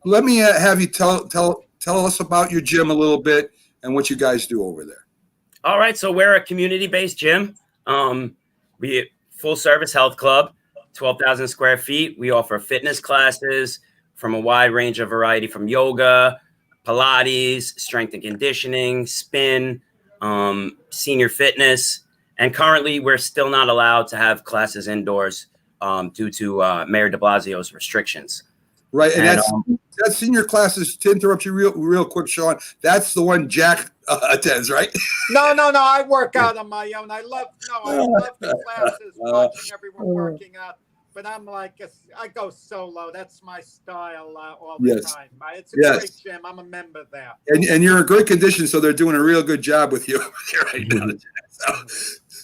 let me have you tell us about your gym a little bit and what you guys do over there.
All right, so we're a community-based gym. We full service health club, 12,000 square feet. We offer fitness classes from a wide range of variety, from yoga, Pilates, strength and conditioning, spin, senior fitness. And currently we're still not allowed to have classes indoors due to Mayor de Blasio's restrictions.
Right. And that's senior classes, to interrupt you real quick, Shaun, that's the one Jack attends, right?
No. I work out on my own. I love the classes, watching everyone working out. but I'm like, I go solo. That's my style all the
Yes.
time. It's a
Yes.
great gym. I'm a member there.
And you're in great condition, so they're doing a real good job with you right now.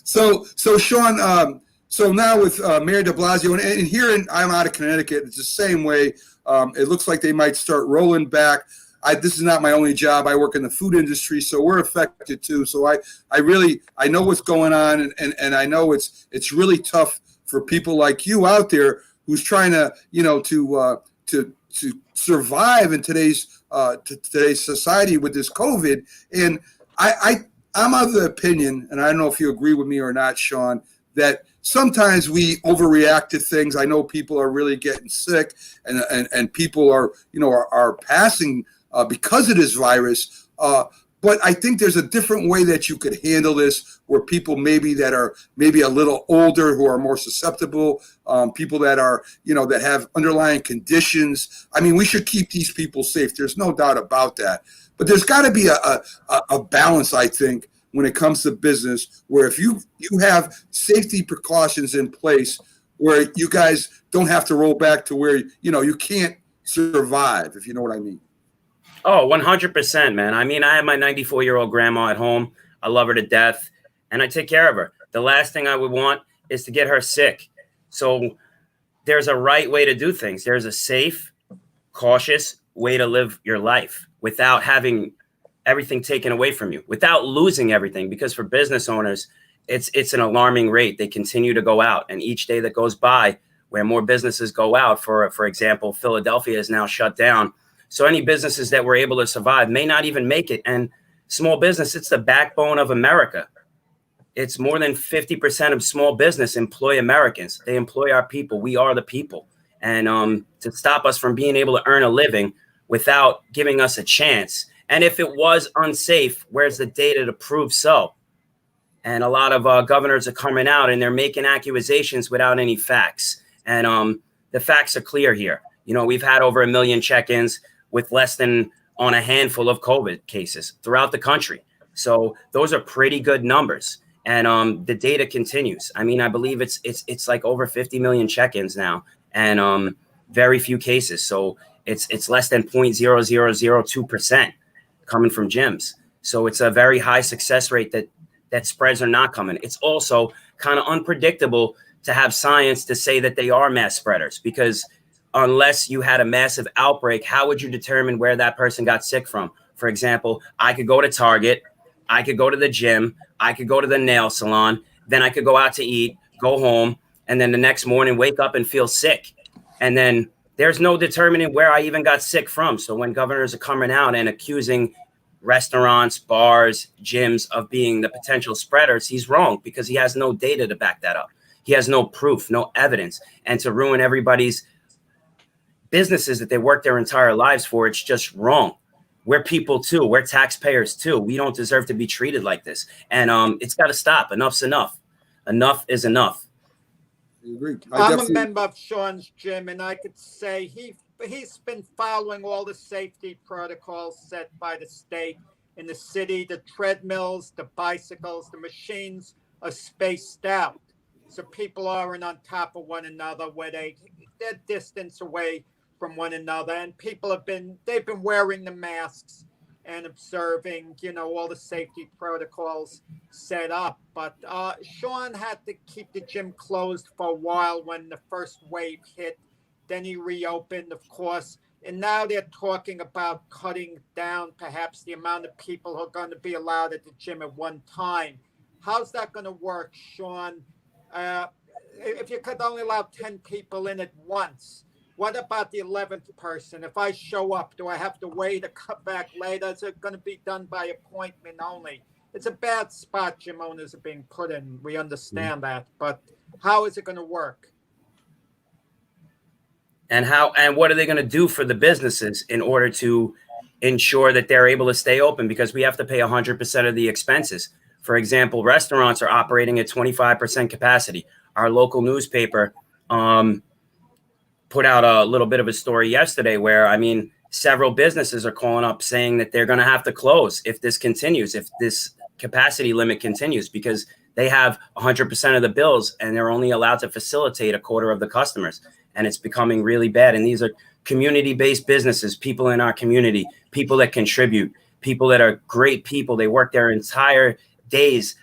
So Shaun, so now with Mayor de Blasio, and here I'm out of Connecticut, it's the same way. It looks like they might start rolling back. This is not my only job. I work in the food industry, so we're affected too. So I know what's going on, and I know it's really tough for people like you out there who's trying to, to survive in today's society with this COVID. And I'm of the opinion, and I don't know if you agree with me or not, Shaun, that sometimes we overreact to things. I know people are really getting sick, and people are passing because of this virus. But I think there's a different way that you could handle this, where people that are maybe a little older, who are more susceptible, people that are, that have underlying conditions. I mean, we should keep these people safe. There's no doubt about that. But there's got to be a balance, I think, when it comes to business, where if you have safety precautions in place, where you guys don't have to roll back to where, you can't survive, if you know what I mean.
Oh, 100%, man. I mean, I have my 94-year-old grandma at home. I love her to death, and I take care of her. The last thing I would want is to get her sick. So there's a right way to do things. There's a safe, cautious way to live your life without having everything taken away from you, without losing everything. Because for business owners, it's an alarming rate. They continue to go out, and each day that goes by where more businesses go out, for example, Philadelphia is now shut down. So any businesses that were able to survive may not even make it. And small business, it's the backbone of America. It's more than 50% of small business employ Americans. They employ our people. We are the people. And to stop us from being able to earn a living without giving us a chance. And if it was unsafe, where's the data to prove so? And a lot of governors are coming out and they're making accusations without any facts. And the facts are clear here. We've had over 1 million check-ins with less than on a handful of COVID cases throughout the country. So those are pretty good numbers. And the data continues. I mean, I believe it's like over 50 million check-ins now, and very few cases. So it's less than 0.0002% coming from gyms. So it's a very high success rate that spreads are not coming. It's also kind of unpredictable to have science to say that they are mass spreaders, because unless you had a massive outbreak, how would you determine where that person got sick from? For example, I could go to Target, I could go to the gym, I could go to the nail salon, then I could go out to eat, go home, and then the next morning wake up and feel sick. And then there's no determining where I even got sick from. So when governors are coming out and accusing restaurants, bars, gyms of being the potential spreaders, he's wrong, because he has no data to back that up. He has no proof, no evidence. And to ruin everybody's businesses that they work their entire lives for, it's just wrong. We're people too. We're taxpayers too. We don't deserve to be treated like this. And it's got to stop. Enough's enough. Enough is enough.
I agree.
I'm a member of Shaun's gym, and I could say he's been following all the safety protocols set by the state in the city. The treadmills, the bicycles, the machines are spaced out, so people aren't on top of one another, where they're distance away from one another. And people they've been wearing the masks and observing, all the safety protocols set up. But Shaun had to keep the gym closed for a while when the first wave hit. Then he reopened, of course. And now they're talking about cutting down perhaps the amount of people who are going to be allowed at the gym at one time. How's that going to work, Shaun? If you could only allow 10 people in at once, what about the 11th person? If I show up, do I have to wait to come back later? Is it going to be done by appointment only? It's a bad spot gym owners are being put in. We understand that. But how is it going to work?
And what are they going to do for the businesses in order to ensure that they're able to stay open? Because we have to pay 100% of the expenses. For example, restaurants are operating at 25% capacity. Our local newspaper put out a little bit of a story yesterday where, several businesses are calling up saying that they're going to have to close if this continues, if this capacity limit continues, because They have 100% of the bills, and they're only allowed to facilitate a quarter of the customers. And it's becoming really bad. And these are community-based businesses, people in our community, people that contribute, people that are great people. They work their entire days,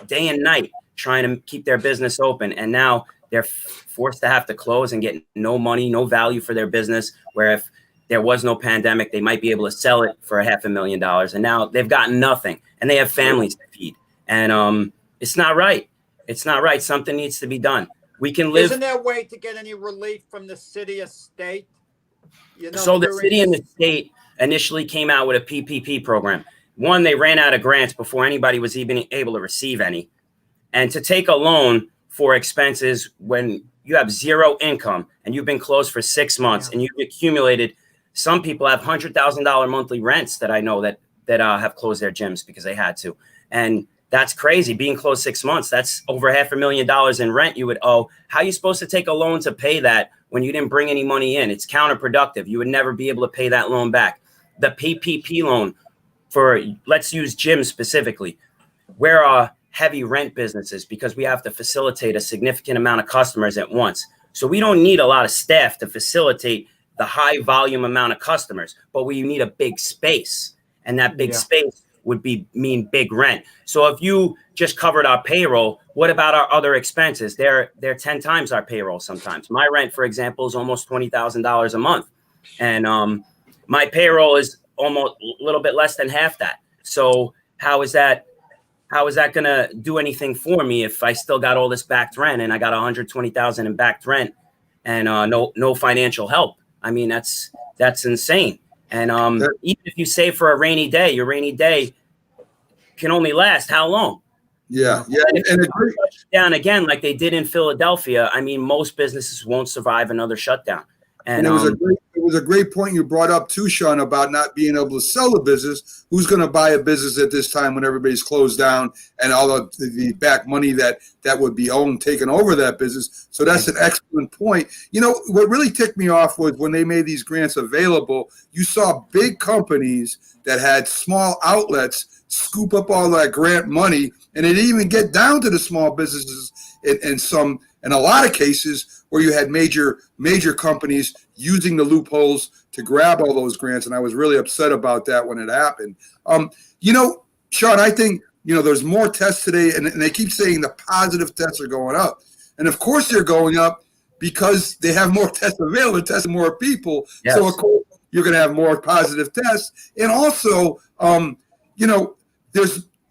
day and night, trying to keep their business open. And now they're forced to have to close and get no money, no value for their business, where if there was no pandemic, they might be able to sell it for $500,000. And now they've gotten nothing, and they have families to feed. And it's not right. It's not right. Something needs to be done. We can live.
Isn't there a way to get any relief from the city or state? You know,
so the city and the state initially came out with a PPP program. One, they ran out of grants before anybody was even able to receive any. And to take a loan for expenses when you have zero income and you've been closed for 6 months and you've accumulated, some people have $100,000 monthly rents that I know that have closed their gyms because they had to. And that's crazy. Being closed 6 months, that's over $500,000 in rent you would owe. How are you supposed to take a loan to pay that when you didn't bring any money in? It's counterproductive. You would never be able to pay that loan back. The PPP loan for, let's use gyms specifically, where are heavy rent businesses because we have to facilitate a significant amount of customers at once. So we don't need a lot of staff to facilitate the high volume amount of customers, but we need a big space, and that big space would mean big rent. So if you just covered our payroll, what about our other expenses? They're 10 times our payroll sometimes. My rent, for example, is almost $20,000 a month. And my payroll is almost a little bit less than half that. So how is that going to do anything for me if I still got all this backed rent and I got $120,000 in backed rent and no financial help? I mean, that's insane. And even if you save for a rainy day, your rainy day can only last how long?
Yeah.
And down again, like they did in Philadelphia. I mean, most businesses won't survive another shutdown. And
it was a great point you brought up too, Shaun, about not being able to sell a business. Who's going to buy a business at this time when everybody's closed down and all of the back money that would be owned, taken over that business? So that's an excellent point. You know, what really ticked me off was when they made these grants available, you saw big companies that had small outlets scoop up all that grant money, and it didn't even get down to the small businesses in a lot of cases where you had major companies using the loopholes to grab all those grants. And I was really upset about that when it happened. You know, Shaun, I think, you know, there's more tests today, and they keep saying the positive tests are going up. And of course they're going up because they have more tests available, testing more people. Yes. So of course you're going to have more positive tests. And also, you know,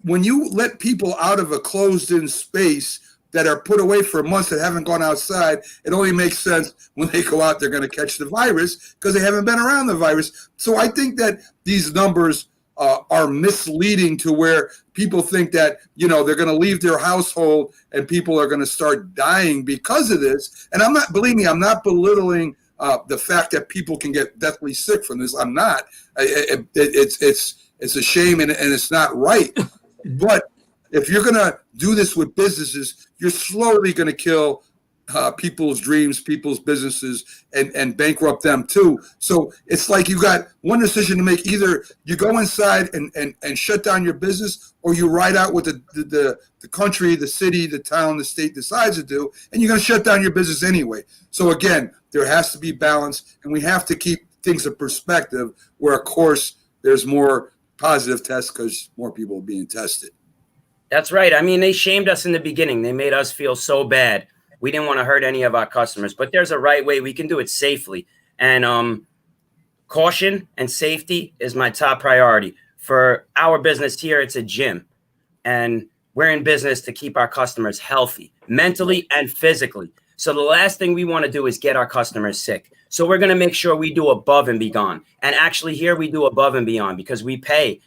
when you let people out of a closed-in space that are put away for months that haven't gone outside, it only makes sense when they go out, they're going to catch the virus because they haven't been around the virus. So I think that these numbers are misleading to where people think that, you know, they're going to leave their household and people are going to start dying because of this. And I'm not belittling the fact that people can get deathly sick from this. I'm not. It's a shame and it's not right. But if you're going to do this with businesses, you're slowly going to kill people's dreams, people's businesses, and bankrupt them too. So it's like you got one decision to make. Either you go inside and shut down your business, or you ride out what the country, the city, the town, the state decides to do, and you're going to shut down your business anyway. So again, there has to be balance, and we have to keep things in perspective where, of course, there's more positive tests because more people are being tested.
That's right. I mean, they shamed us in the beginning. They made us feel so bad. We didn't want to hurt any of our customers, but there's a right way. We can do it safely. And caution and safety is my top priority. For our business here, it's a gym. And we're in business to keep our customers healthy, mentally and physically. So the last thing we want to do is get our customers sick. So we're going to make sure we do above and beyond. And actually here we do above and beyond because we pay.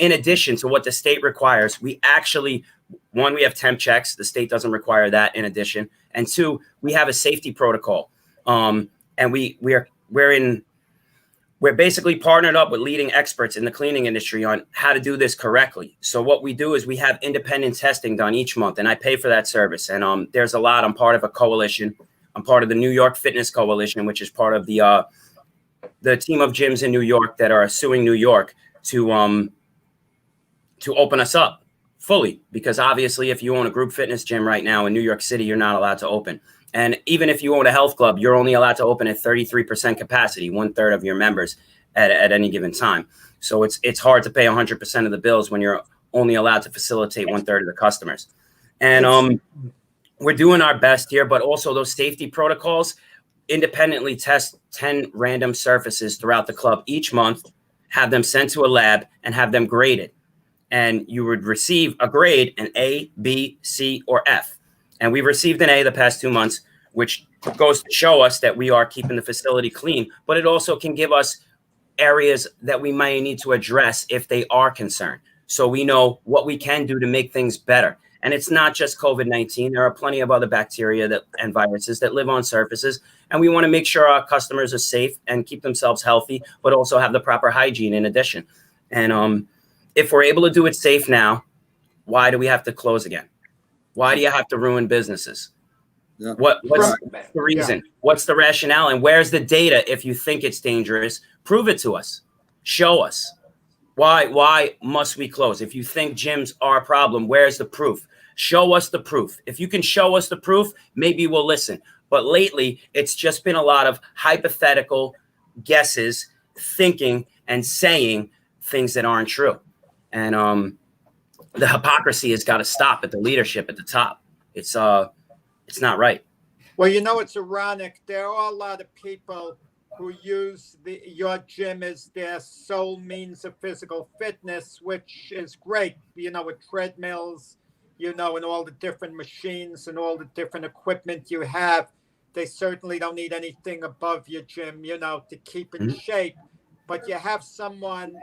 In addition to what the state requires, we actually, one, we have temp checks. The state doesn't require that in addition. And two, we have a safety protocol. And we're basically partnered up with leading experts in the cleaning industry on how to do this correctly. So what we do is we have independent testing done each month, and I pay for that service. And there's a lot. I'm part of a coalition. I'm part of the New York Fitness Coalition, which is part of the team of gyms in New York that are suing New York to open us up. fully, because obviously if you own a group fitness gym right now in New York City, you're not allowed to open. And even if you own a health club, you're only allowed to open at 33% capacity, 1/3 of your members at any given time. So it's hard to pay 100% of the bills when you're only allowed to facilitate 1/3 of the customers. And we're doing our best here, but also those safety protocols, independently test 10 random surfaces throughout the club each month, have them sent to a lab and have them graded. And you would receive a grade, an A, B, C, or F. And we've received an A the past 2 months, which goes to show us that we are keeping the facility clean, but it also can give us areas that we might need to address if they are concerned. So we know what we can do to make things better. And it's not just COVID-19. There are plenty of other bacteria and viruses that live on surfaces. And we want to make sure our customers are safe and keep themselves healthy, but also have the proper hygiene in addition. And if we're able to do it safe now, why do we have to close again? Why do you have to ruin businesses?
Yeah.
What's the reason? Yeah. What's the rationale? And where's the data? If you think it's dangerous, prove it to us. Show us. Why must we close? If you think gyms are a problem, where's the proof? Show us the proof. If you can show us the proof, maybe we'll listen. But lately, it's just been a lot of hypothetical guesses, thinking and saying things that aren't true. And the hypocrisy has got to stop at the leadership at the top. It's not right.
Well, you know, it's ironic. There are a lot of people who use your gym as their sole means of physical fitness, which is great, you know, with treadmills, you know, and all the different machines and all the different equipment you have. They certainly don't need anything above your gym, you know, to keep in shape. But you have someone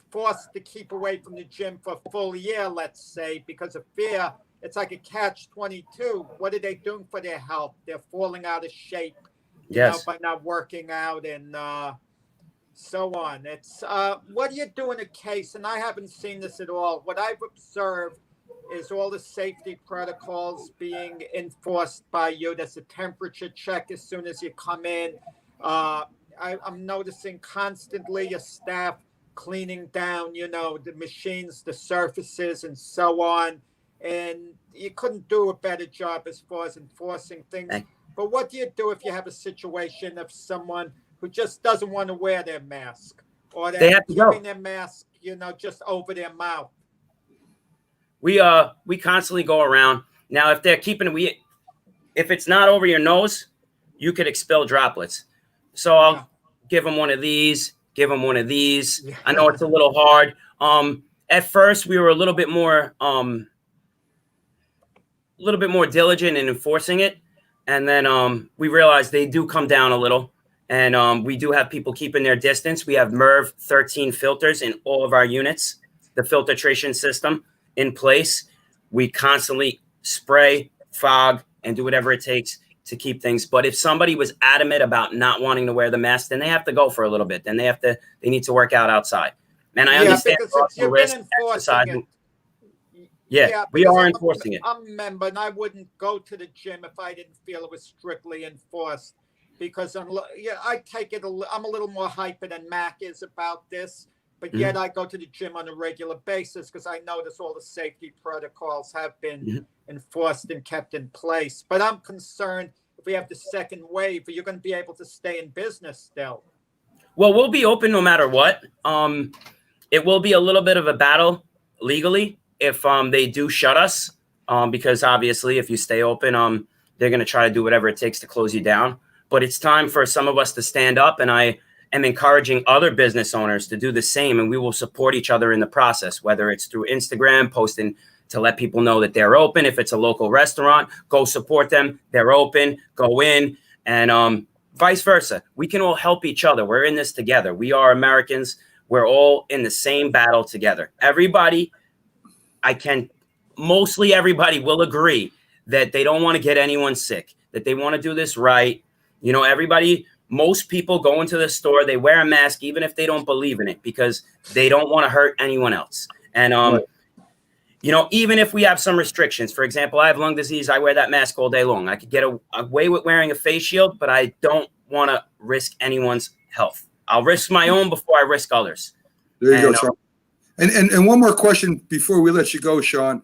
forced to keep away from the gym for a full year, let's say, because of fear. It's like a catch-22. What are they doing for their health? They're falling out of shape, you know, by not working out and so on. It's what do you do in a case? And I haven't seen this at all. What I've observed is all the safety protocols being enforced by you. There's a temperature check as soon as you come in. I'm noticing constantly your staff cleaning down, you know, the machines, the surfaces, and so on. And you couldn't do a better job as far as enforcing things. But what do you do if you have a situation of someone who just doesn't want to wear their mask, or they're keeping their mask, you know, just over their mouth?
We constantly go around. Now, if they're keeping it, if it's not over your nose, you could expel droplets. So I'll give them one of these, give them one of these. Yeah. I know it's a little hard. At first we were a little bit more diligent in enforcing it. And then we realized they do come down a little. And we do have people keeping their distance. We have MERV 13 filters in all of our units, the filtration system in place. We constantly spray, fog, and do whatever it takes to keep things. But if somebody was adamant about not wanting to wear the mask, then they have to go for a little bit. Then they need to work out outside. And I understand the risk exercising. Yeah, we are enforcing it.
I'm a member, and I wouldn't go to the gym if I didn't feel it was strictly enforced. Because I take it. I'm a little more hyper than Mac is about this, but yet I go to the gym on a regular basis because I notice all the safety protocols have been enforced and kept in place. But I'm concerned if we have the second wave, are you going to be able to stay in business still?
Well, we'll be open no matter what. It will be a little bit of a battle legally if they do shut us, because obviously if you stay open, they're going to try to do whatever it takes to close you down. But it's time for some of us to stand up, and I am encouraging other business owners to do the same, and we will support each other in the process, whether it's through Instagram, posting to let people know that they're open. If it's a local restaurant, go support them. They're open, go in, and vice versa. We can all help each other. We're in this together. We are Americans. We're all in the same battle together. Mostly everybody will agree that they don't want to get anyone sick, that they want to do this right. You know, most people go into the store, they wear a mask, even if they don't believe in it, because they don't want to hurt anyone else. And, you know, even if we have some restrictions, for example, I have lung disease, I wear that mask all day long. I could get away with wearing a face shield, but I don't want to risk anyone's health. I'll risk my own before I risk others.
There you go, Shaun. And one more question before we let you go, Shaun.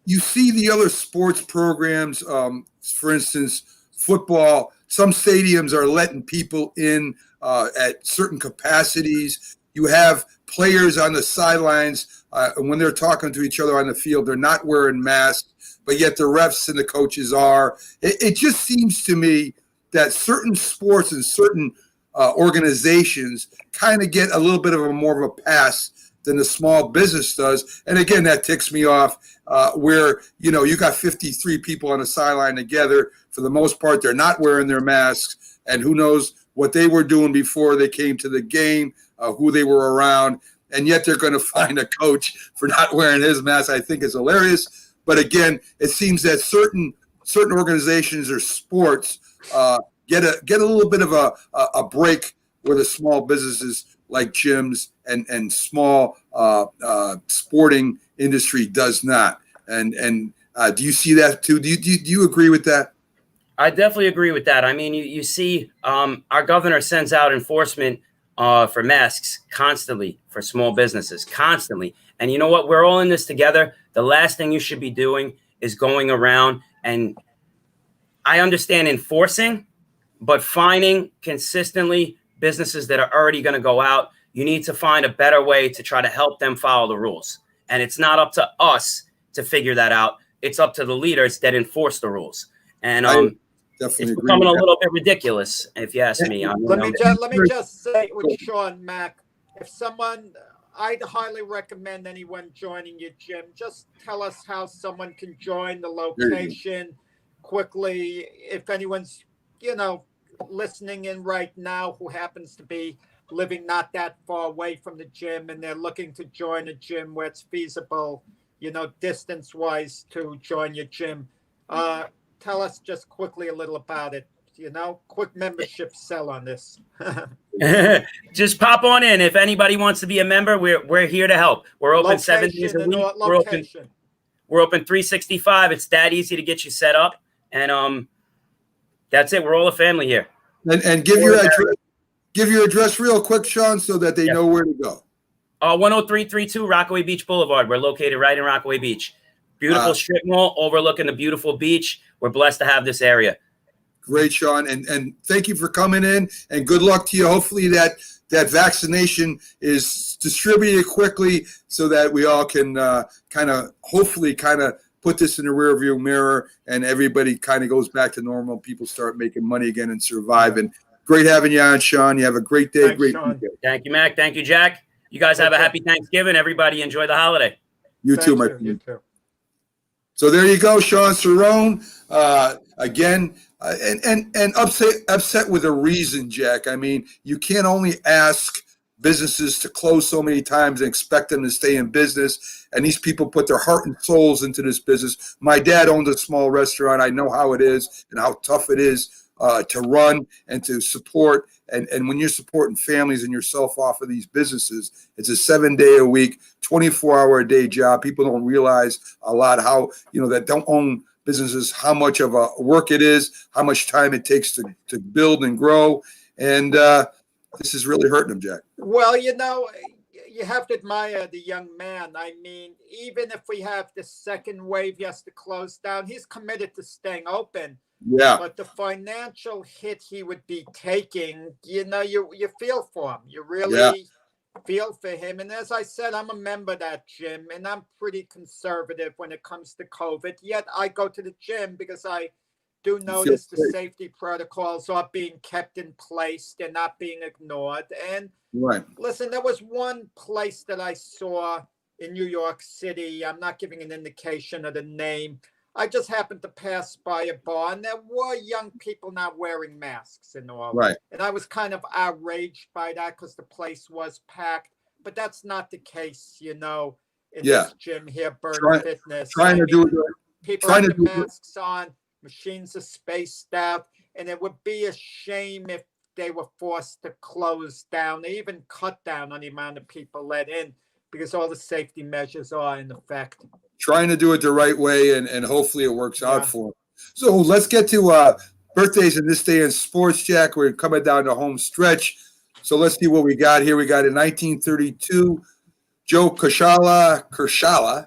You see the other sports programs, for instance, football. Some stadiums are letting people in at certain capacities. You have players on the sidelines, and when they're talking to each other on the field, they're not wearing masks, but yet the refs and the coaches are. It just seems to me that certain sports and certain organizations kind of get a little bit of a more of a pass than the small business does. And again, that ticks me off where, you got 53 people on the sideline together. For the most part, they're not wearing their masks, and who knows what they were doing before they came to the game, who they were around. And yet they're going to find a coach for not wearing his mask. I think is hilarious. But again, it seems that certain organizations or sports get a little bit of a break where the small businesses like gyms and small sporting industry does not. And do you see that too? Do you agree with that?
I definitely agree with that. I mean, you see, our governor sends out enforcement for masks constantly for small businesses, constantly. And you know what? We're all in this together. The last thing you should be doing is going around, and I understand enforcing, but fining consistently businesses that are already going to go out. You need to find a better way to try to help them follow the rules. And it's not up to us to figure that out. It's up to the leaders that enforce the rules. And it's becoming a little bit ridiculous, if you ask me.
Let me just say with Shaun, Mac, if I'd highly recommend anyone joining your gym. Just tell us how someone can join, the location quickly. If anyone's, listening in right now who happens to be living not that far away from the gym and they're looking to join a gym where it's feasible, distance wise to join your gym. Tell us just quickly a little about it, quick membership sell on this.
Just pop on in. If anybody wants to be a member, we're here to help. We're open 7 days a week. We're open 365. It's that easy to get you set up. And that's it. We're all a family here.
And give your address real quick, Shaun, so that they know where to go.
10332 Rockaway Beach Boulevard. We're located right in Rockaway Beach. Beautiful strip mall overlooking the beautiful beach. We're blessed to have this area.
Great, Shaun. And thank you for coming in, and good luck to you. Hopefully that vaccination is distributed quickly so that we all can kind of put this in the rearview mirror and everybody kind of goes back to normal. People start making money again and surviving. Great having you on, Shaun. You have a great day.
Thanks,
great
Shaun.
weekend.
Thank you, Mac. Thank you, Jack. You guys have a happy Thanksgiving. Everybody enjoy the holiday.
You too, my friend.
You too.
So there you go, Shaun Cerrone. Again, and upset with a reason, Jack. I mean, you can't only ask businesses to close so many times and expect them to stay in business. And these people put their heart and souls into this business. My dad owned a small restaurant. I know how it is and how tough it is to run and to support. And when you're supporting families and yourself off of these businesses, it's a 7-day-a-week, 24-hour-a-day job. People don't realize a lot how, that don't own businesses, how much of a work it is, how much time it takes to build and grow. And this is really hurting them, Jack.
Well, you have to admire the young man. I mean, even if we have the second wave, he has to close down. He's committed to staying open.
Yeah.
But the financial hit he would be taking, you feel for him. You really feel for him. And as I said, I'm a member of that gym, and I'm pretty conservative when it comes to COVID. Yet I go to the gym because I do notice the safety protocols are being kept in place. They're not being ignored. And listen, there was one place that I saw in New York City. I'm not giving an indication of the name. I just happened to pass by a bar, and there were young people not wearing masks and all.
Right.
And I was kind of outraged by that because the place was packed. But that's not the case, in this gym here, Burn Fitness. People have the masks on, machines are spaced out, and it would be a shame if they were forced to close down. They even cut down on the amount of people let in because all the safety measures are in effect.
Trying to do it the right way, and hopefully it works out for them. So let's get to birthdays in this day in sports, Jack. We're coming down to home stretch. So let's see what we got here. We got in 1932, Joe Kershala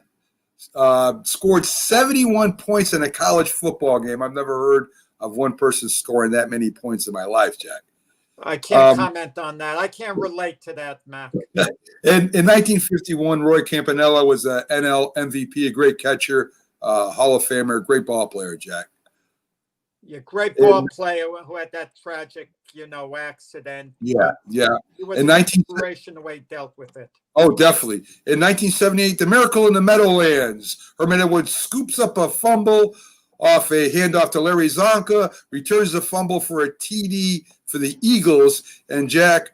scored 71 points in a college football game. I've never heard of one person scoring that many points in my life, Jack.
I can't comment on that. I can't relate to that, Mac.
In 1951, Roy Campanella was a NL MVP, a great catcher, Hall of Famer, great ball player, Jack.
Yeah, great ball player who had that tragic, accident.
Yeah.
He was
In
an inspiration the way he dealt with it.
Oh, definitely. In 1978, the Miracle in the Meadowlands. Herman Edwards scoops up a fumble off a handoff to Larry Zonka, returns the fumble for a TD for the Eagles, and Jack,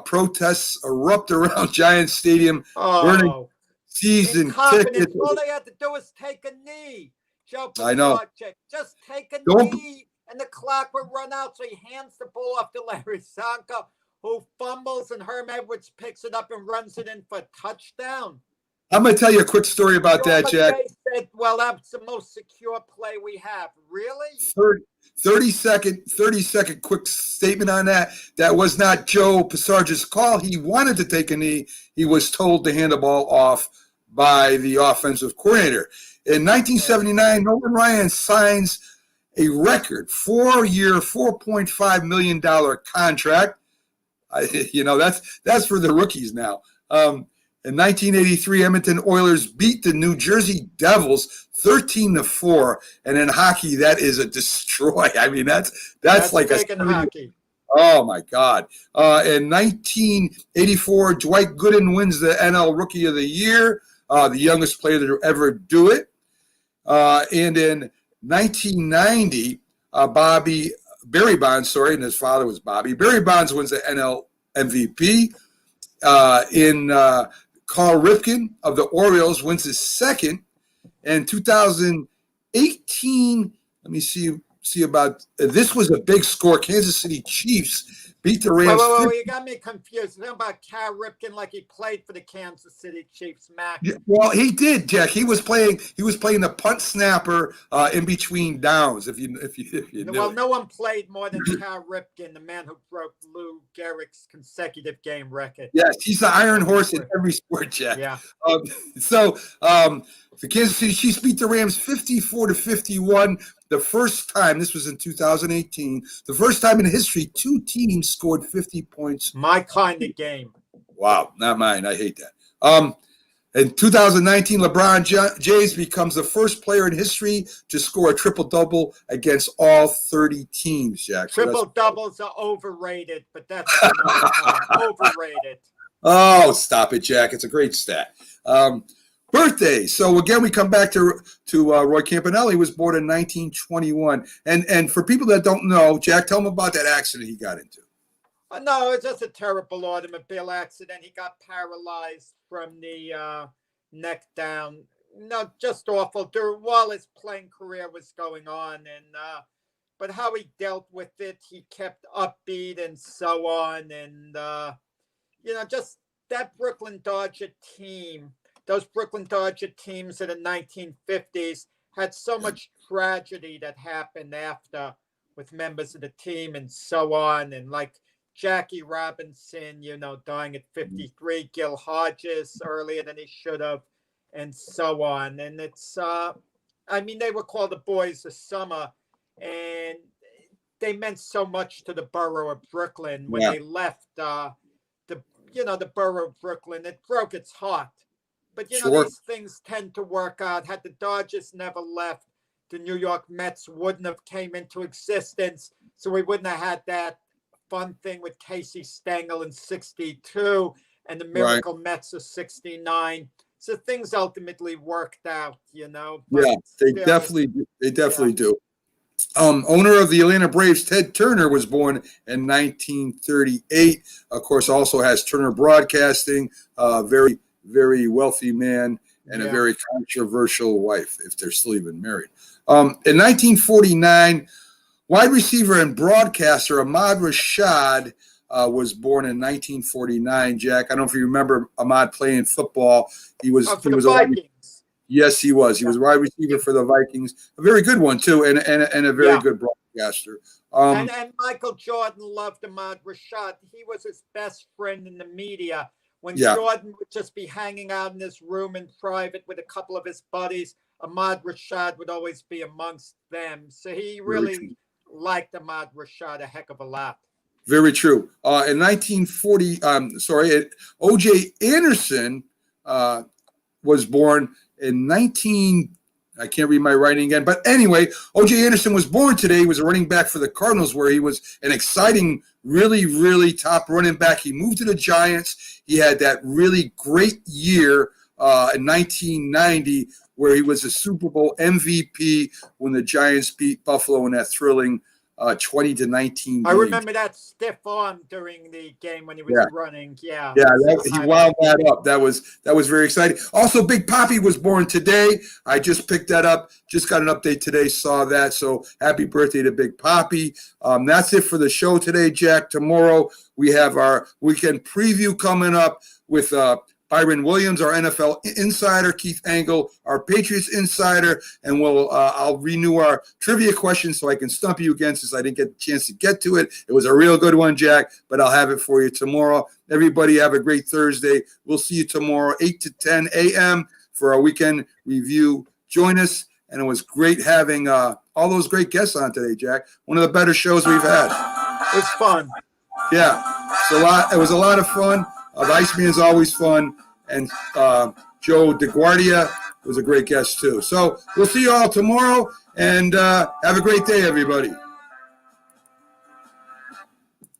protests erupt around Giants Stadium, burning season tickets.
All they had to do was take a knee. Joe
I know.
Just take a knee, and the clock would run out. So he hands the ball off to Larry Zonka, who fumbles, and Herm Edwards picks it up and runs it in for a touchdown.
I'm going to tell you a quick story about that, Jack.
Said, well, that's the most secure play we have. Really?
30 second quick statement on that. That was not Joe Pisarge's call. He wanted to take a knee. He was told to hand the ball off by the offensive coordinator. In 1979, Nolan Ryan signs a record 4-year, $4.5 million contract. That's for the rookies now. In 1983, Edmonton Oilers beat the New Jersey Devils 13-4, and in hockey, that is a destroy. I mean, that's like
big in hockey.
Oh my God! In 1984, Dwight Gooden wins the NL Rookie of the Year, the youngest player to ever do it. And in 1990, Barry Bonds, and his father was Bobby. Barry Bonds wins the NL MVP. Carl Ripken of the Orioles wins his second. In 2018, let me see about this was a big score. Kansas City Chiefs beat the Rams.
Whoa, you got me confused. How about Cal Ripken like he played for the Kansas City Chiefs, Mac?
Yeah, well, he did, Jack. He was playing the punt snapper in between downs. If you knew
well,
it.
No one played more than Cal Ripken, the man who broke Lou Gehrig's consecutive game record.
Yes, he's the iron horse in every sport, Jack.
Yeah.
The Kansas City Chiefs beat the Rams 54-51. The first time, this was in 2018, the first time in history, two teams scored 50 points.
My kind of game.
Wow, not mine. I hate that. In 2019, LeBron James becomes the first player in history to score a triple-double against all 30 teams, Jack.
Triple-doubles are overrated, but that's overrated.
Oh, stop it, Jack. It's a great stat. Birthday. So again, we come back to Roy Campanella. He was born in 1921. And for people that don't know, Jack, tell them about that accident he got into.
No, it's just a terrible automobile accident. He got paralyzed from the neck down. No, just awful. While his playing career was going on, but how he dealt with it, he kept upbeat and so on, and just that Brooklyn Dodger team. Those Brooklyn Dodger teams in the 1950s had so much tragedy that happened after with members of the team and so on. And like Jackie Robinson, dying at 53, Gil Hodges earlier than he should have, and so on. And it's, they were called the Boys of Summer, and they meant so much to the borough of Brooklyn when they left the borough of Brooklyn. It broke its heart. But, these things tend to work out. Had the Dodgers never left, the New York Mets wouldn't have came into existence. So we wouldn't have had that fun thing with Casey Stengel in 62 and the Miracle Mets of 69. So things ultimately worked out, But
they definitely do. Owner of the Atlanta Braves, Ted Turner, was born in 1938. Of course, also has Turner Broadcasting, very very wealthy man and a very controversial wife, if they're still even married. In 1949, wide receiver and broadcaster Ahmad Rashad was born in 1949. Jack, I don't know if you remember Ahmad playing football. He was
Vikings.
Yes, he was. He was wide receiver for the Vikings. A very good one too, and a very good broadcaster.
And Michael Jordan loved Ahmad Rashad. He was his best friend in the media When
Yeah.
Jordan would just be hanging out in his room in private with a couple of his buddies, Ahmad Rashad would always be amongst them. So he really liked Ahmad Rashad a heck of a lot.
Very true. In 1940, O.J. Anderson was born in I can't read my writing again, but anyway, O.J. Anderson was born today. He was a running back for the Cardinals, where he was an exciting, really, really top running back. He moved to the Giants. He had that really great year in 1990, where he was a Super Bowl MVP when the Giants beat Buffalo in that thrilling 20-19 game.
I remember that stiff arm during the game when he was running. Yeah.
Yeah, he wound that up. That was very exciting. Also, Big Papi was born today. I just picked that up. Just got an update today. Saw that. So happy birthday to Big Papi. That's it for the show today, Jack. Tomorrow we have our weekend preview coming up with Byron Williams, our NFL insider, Keith Angle, our Patriots insider, and I'll renew our trivia question so I can stump you again, since I didn't get a chance to get to it. It was a real good one, Jack, but I'll have it for you tomorrow. Everybody have a great Thursday. We'll see you tomorrow, 8 to 10 a.m. for our weekend review. Join us, and it was great having all those great guests on today, Jack. One of the better shows we've had.
It was fun.
Yeah, it was a lot of fun. The Iceman's always fun, and Joe DeGuardia was a great guest too. So we'll see you all tomorrow, and have a great day, everybody.